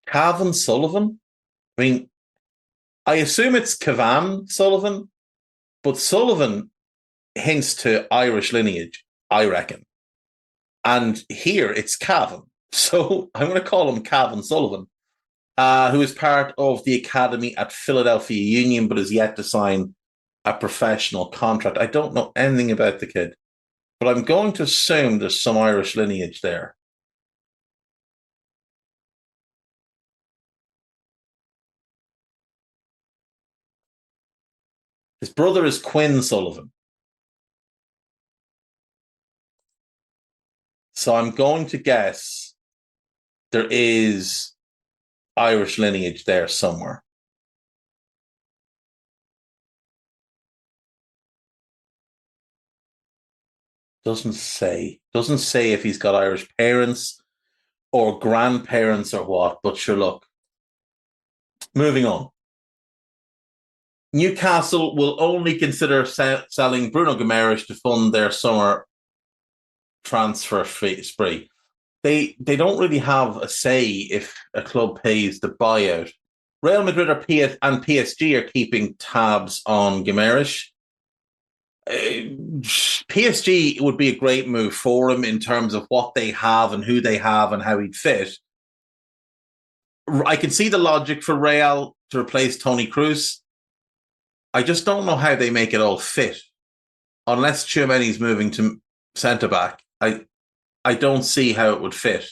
Cavan Sullivan. I mean, I assume it's Cavan Sullivan, but Sullivan hints to Irish lineage, I reckon. And here it's Cavan. So I'm going to call him Cavan Sullivan, who is part of the academy at Philadelphia Union, but is yet to sign a professional contract. I don't know anything about the kid, but I'm going to assume there's some Irish lineage there. His brother is Quinn Sullivan. So I'm going to guess there is Irish lineage there somewhere. Doesn't say if he's got Irish parents or grandparents or what, but sure, look. Moving on. Newcastle will only consider selling Bruno Guimaraes to fund their summer transfer spree. They don't really have a say if a club pays the buyout. Real Madrid and PSG are keeping tabs on Guimaraes. PSG would be a great move for him in terms of what they have and who they have and how he'd fit. I can see the logic for Real to replace Toni Kroos. I just don't know how they make it all fit. Unless Tchouameni's moving to centre-back, I don't see how it would fit.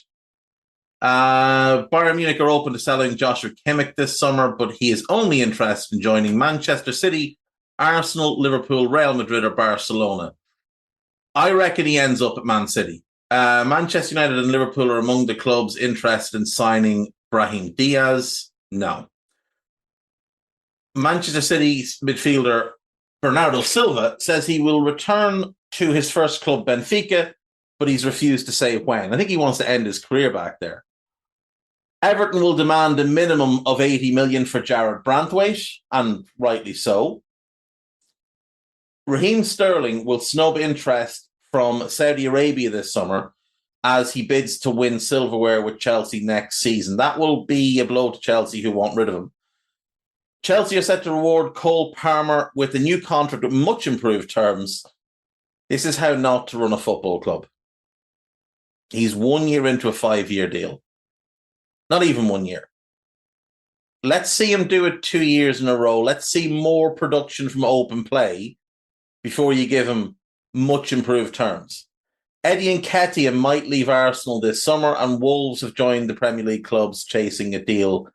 Bayern Munich are open to selling Joshua Kimmich this summer, but he is only interested in joining Manchester City, Arsenal, Liverpool, Real Madrid, or Barcelona. I reckon he ends up at Man City. Manchester United and Liverpool are among the clubs interested in signing Brahim Diaz. No. Manchester City's midfielder Bernardo Silva says he will return to his first club, Benfica, but he's refused to say when. I think he wants to end his career back there. Everton will demand a minimum of 80 million for Jared Branthwaite, and rightly so. Raheem Sterling will snub interest from Saudi Arabia this summer as he bids to win silverware with Chelsea next season. That will be a blow to Chelsea, who want rid of him. Chelsea are set to reward Cole Palmer with a new contract with much improved terms. This is how not to run a football club. He's 1 year into a 5-year deal. Not even 1 year. Let's see him do it 2 years in a row. Let's see more production from open play before you give him much improved terms. Eddie Nketiah might leave Arsenal this summer, and Wolves have joined the Premier League clubs chasing a deal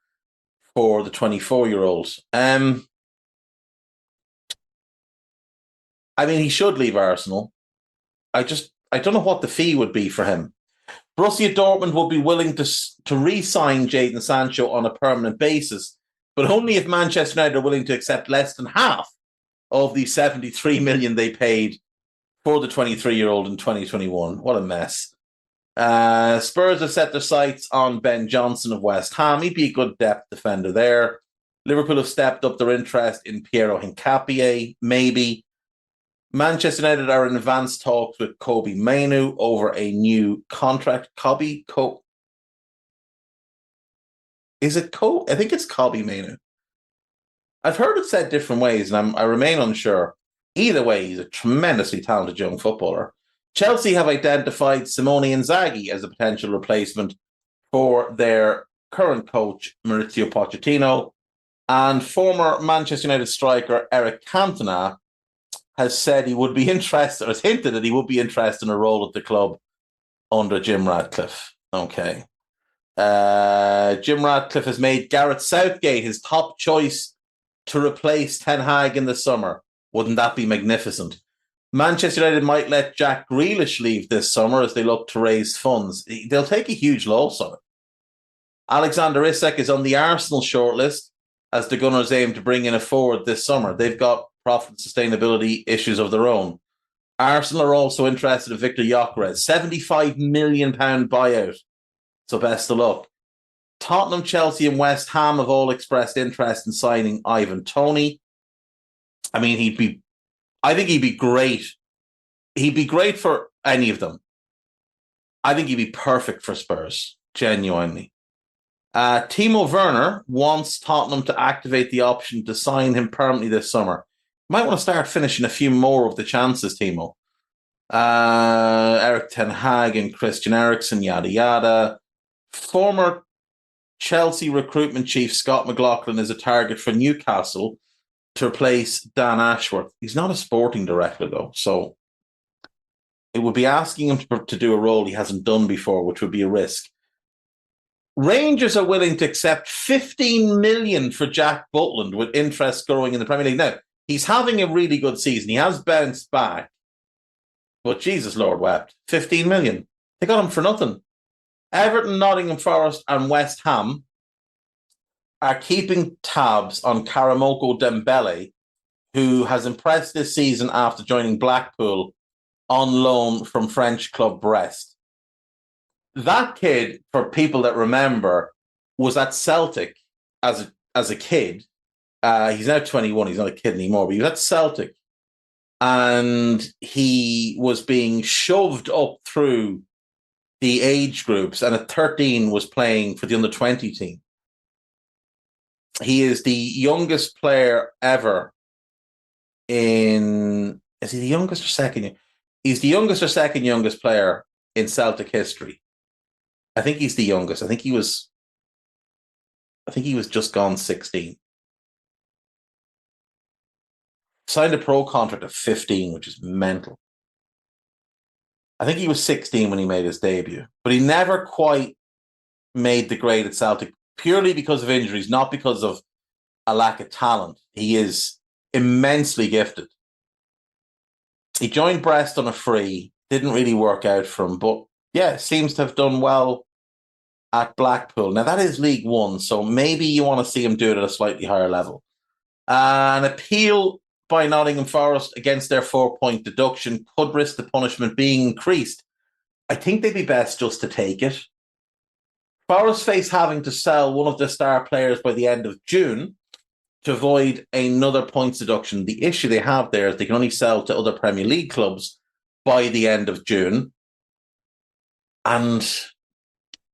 for the 24-year-old. I mean, he should leave Arsenal. I don't know what the fee would be for him. Borussia Dortmund will be willing to re-sign Jadon Sancho on a permanent basis, but only if Manchester United are willing to accept less than half of the 73 million they paid for the 23-year-old in 2021. What a mess. Spurs have set their sights on Ben Johnson of West Ham. He'd be a good depth defender there. Liverpool have stepped up their interest in Piero Hincapié, maybe. Manchester United are in advanced talks with Kobe Mainoo over a new contract. Is it I think it's Kobe Mainoo. I've heard it said different ways, and I remain unsure. Either way, he's a tremendously talented young footballer. Chelsea have identified Simone Inzaghi as a potential replacement for their current coach, Maurizio Pochettino. And former Manchester United striker Eric Cantona has said he would be interested, or has hinted that he would be interested in a role at the club under Jim Ratcliffe. Okay. Jim Ratcliffe has made Gareth Southgate his top choice to replace Ten Hag in the summer. Wouldn't that be magnificent? Manchester United might let Jack Grealish leave this summer as they look to raise funds. They'll take a huge loss on it. Alexander Isak is on the Arsenal shortlist as the Gunners aim to bring in a forward this summer. They've got profit and sustainability issues of their own. Arsenal are also interested in Victor Gyökeres, £75 million buyout. So best of luck. Tottenham, Chelsea and West Ham have all expressed interest in signing Ivan Toney. I mean, I think he'd be great. He'd be great for any of them. I think he'd be perfect for Spurs, genuinely. Timo Werner wants Tottenham to activate the option to sign him permanently this summer. Might want to start finishing a few more of the chances, Timo. Eric Ten Hag and Christian Eriksen, yada yada. Former Chelsea recruitment chief Scott McLaughlin is a target for Newcastle to replace Dan Ashworth. He's not a sporting director, though, so it would be asking him to do a role he hasn't done before, which would be a risk. Rangers are willing to accept $15 million for Jack Butland, with interest growing in the Premier League. Now, he's having a really good season. He has bounced back, but Jesus Lord wept. $15 million. They got him for nothing. Everton, Nottingham Forest and West Ham are keeping tabs on Karamoko Dembele, who has impressed this season after joining Blackpool on loan from French club Brest. That kid, for people that remember, was at Celtic as a kid. He's now 21. He's not a kid anymore, but he was at Celtic. And he was being shoved up through the age groups, and at 13 was playing for the under-20 team. He is the youngest player ever in... Is he the youngest or second? He's the youngest or second youngest player in Celtic history. I think he's the youngest. I think he was just gone 16. Signed a pro contract at 15, which is mental. I think he was 16 when he made his debut, but he never quite made the grade at Celtic, purely because of injuries, not because of a lack of talent. He is immensely gifted. He joined Brest on a free, didn't really work out for him, but yeah, seems to have done well at Blackpool. Now, that is League One, so maybe you want to see him do it at a slightly higher level. An appeal by Nottingham Forest against their 4-point deduction could risk the punishment being increased. I think they'd be best just to take it. Forest face having to sell one of their star players by the end of June to avoid another points deduction. The issue they have there is they can only sell to other Premier League clubs by the end of June. And,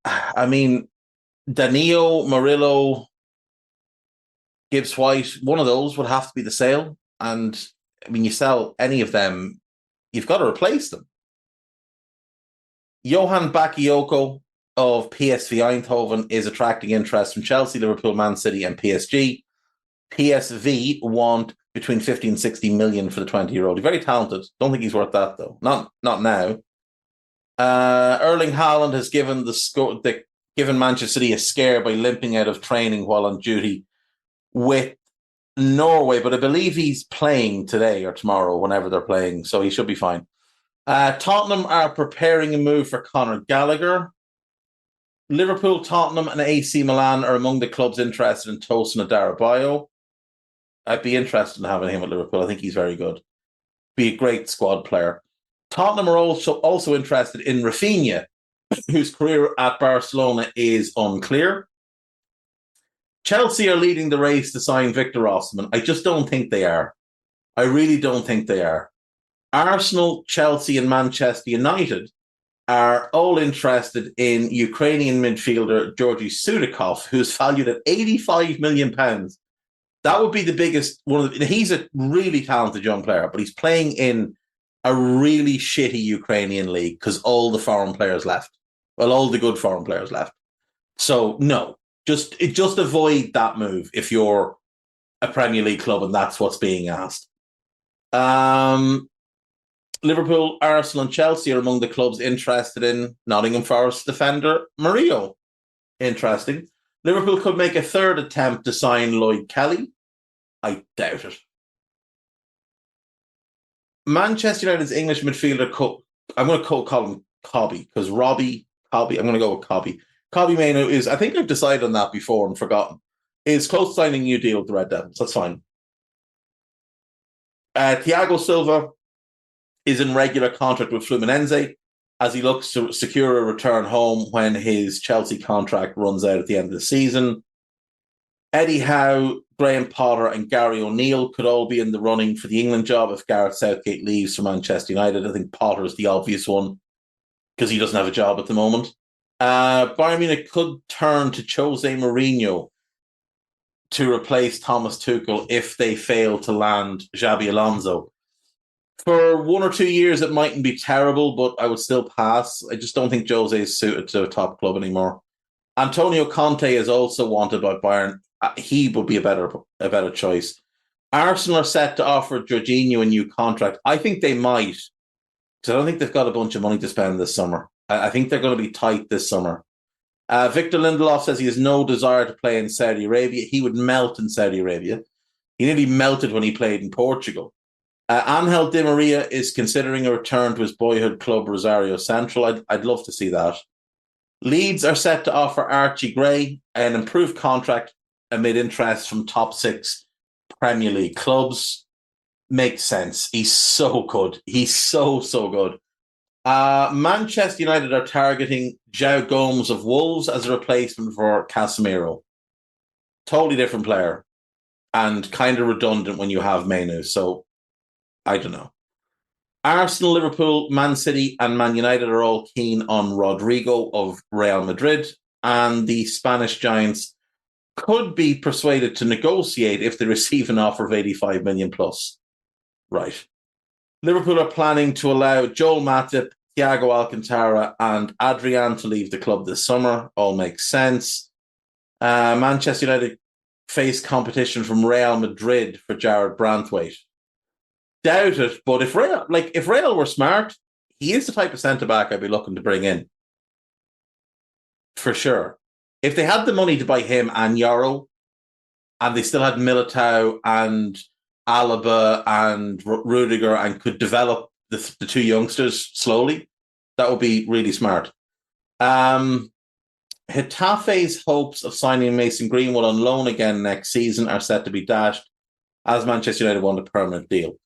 I mean, Danilo, Murillo, Gibbs White, one of those would have to be the sale. And, I mean, you sell any of them, you've got to replace them. Johan Bakayoko of PSV Eindhoven is attracting interest from Chelsea, Liverpool, Man City and PSG. PSV want between 50 and 60 million for the 20-year-old. He's very talented. Don't think he's worth that, though. Not now. Erling Haaland has given given Manchester City a scare by limping out of training while on duty with Norway, but I believe he's playing today or tomorrow, whenever they're playing, so he should be fine. Tottenham are preparing a move for Conor Gallagher. Liverpool, Tottenham and AC Milan are among the clubs interested in Tosin Adarabioyo. I'd be interested in having him at Liverpool. I think he's very good. Be a great squad player. Tottenham are also interested in Rafinha, whose career at Barcelona is unclear. Chelsea are leading the race to sign Victor Osimhen. I just don't think they are. I really don't think they are. Arsenal, Chelsea, and Manchester United are all interested in Ukrainian midfielder Georgi Sudakov, who's valued at £85 million. That would be the biggest one. He's a really talented young player, but he's playing in a really shitty Ukrainian league because all the foreign players left. Well, all the good foreign players left. So no, just avoid that move if you're a Premier League club and that's what's being asked. Liverpool, Arsenal, and Chelsea are among the clubs interested in Nottingham Forest defender Murillo. Interesting. Liverpool could make a third attempt to sign Lloyd Kelly. I doubt it. Manchester United's English midfielder, I'm going to call him Cobby, because Cobby, I'm going to go with Cobby. Cobby Mainoo is, I think I've decided on that before and forgotten, is close to signing a new deal with the Red Devils. That's fine. Thiago Silva is in regular contract with Fluminense as he looks to secure a return home when his Chelsea contract runs out at the end of the season. Eddie Howe, Graham Potter, and Gary O'Neill could all be in the running for the England job if Gareth Southgate leaves for Manchester United. I think Potter is the obvious one because he doesn't have a job at the moment. Bayern Munich could turn to Jose Mourinho to replace Thomas Tuchel if they fail to land Xabi Alonso. For 1 or 2 years, it mightn't be terrible, but I would still pass. I just don't think Jose is suited to a top club anymore. Antonio Conte is also wanted by Bayern. He would be a better choice. Arsenal are set to offer Jorginho a new contract. I think they might, because I don't think they've got a bunch of money to spend this summer. I think they're going to be tight this summer. Victor Lindelof says he has no desire to play in Saudi Arabia. He would melt in Saudi Arabia. He nearly melted when he played in Portugal. Angel Di Maria is considering a return to his boyhood club, Rosario Central. I'd love to see that. Leeds are set to offer Archie Gray an improved contract amid interest from top 6 Premier League clubs. Makes sense. He's so good. He's so good. Manchester United are targeting João Gomes of Wolves as a replacement for Casemiro. Totally different player and kind of redundant when you have Mainoo. So I don't know. Arsenal, Liverpool, Man City, and Man United are all keen on Rodrigo of Real Madrid, and the Spanish Giants could be persuaded to negotiate if they receive an offer of 85 million plus. Right. Liverpool are planning to allow Joel Matip, Thiago Alcantara, and Adrian to leave the club this summer. All makes sense. Manchester United face competition from Real Madrid for Jared Branthwaite. Doubt it, but if Real were smart, he is the type of centre-back I'd be looking to bring in. For sure. If they had the money to buy him and Yaro, and they still had Militao and Alaba and Rudiger and could develop the 2 youngsters slowly, that would be really smart. Getafe's hopes of signing Mason Greenwood on loan again next season are set to be dashed as Manchester United want a permanent deal.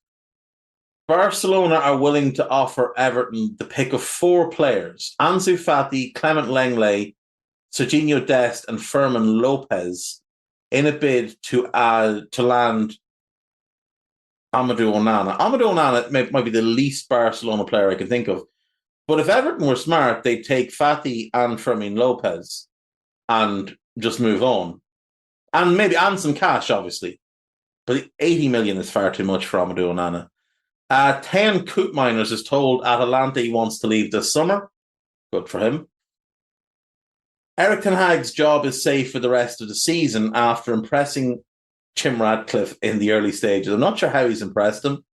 Barcelona are willing to offer Everton the pick of 4 players: Ansu Fati, Clement Lenglet, Serginho Dest, and Fermin Lopez, in a bid to land Amadou Onana. Amadou Onana might be the least Barcelona player I can think of. But if Everton were smart, they'd take Fati and Fermin Lopez and just move on. And some cash, obviously. But 80 million is far too much for Amadou Onana. Tejan Koopmeiners is told Atalanta he wants to leave this summer. Good for him. Eric Ten Hag's job is safe for the rest of the season after impressing Jim Ratcliffe in the early stages. I'm not sure how he's impressed him.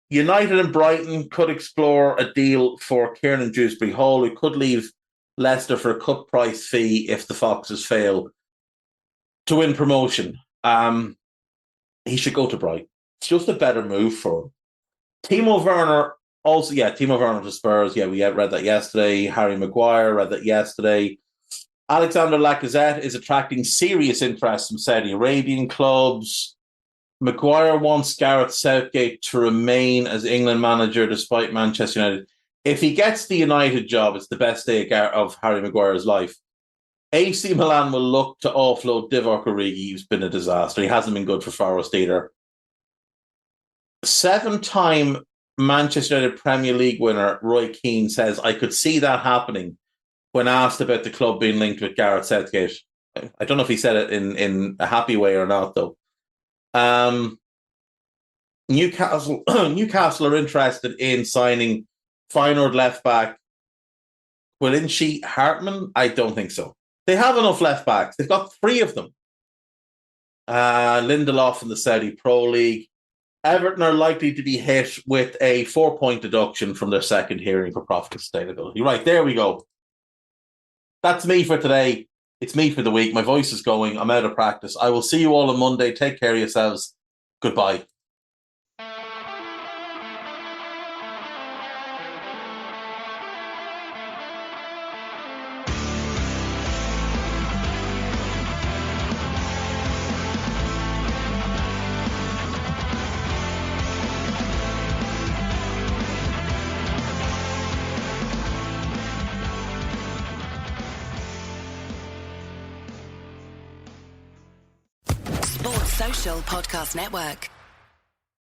United and Brighton could explore a deal for Kieran Dewsbury-Hall, who could leave Leicester for a cut price fee if the Foxes fail to win promotion. He should go to Brighton. It's just a better move for him. Timo Werner to Spurs. Yeah, we read that yesterday. Harry Maguire, read that yesterday. Alexander Lacazette is attracting serious interest from Saudi Arabian clubs. Maguire wants Gareth Southgate to remain as England manager despite Manchester United. If he gets the United job, it's the best day of Harry Maguire's life. AC Milan will look to offload Divock Origi, who's been a disaster. He hasn't been good for Forest either. 7-time Manchester United Premier League winner Roy Keane says, I could see that happening when asked about the club being linked with Gareth Southgate. I don't know if he said it in a happy way or not, though. Newcastle are interested in signing Feyenoord left back Quilinci Hartman. I don't think so. They have enough left backs. They've got 3 of them. Lindelof in the Saudi Pro League. Everton are likely to be hit with a 4-point deduction from their second hearing for profit and sustainability. Right, there we go. That's me for today. It's me for the week. My voice is going. I'm out of practice. I will see you all on Monday. Take care of yourselves. Goodbye. Sports Social Podcast Network.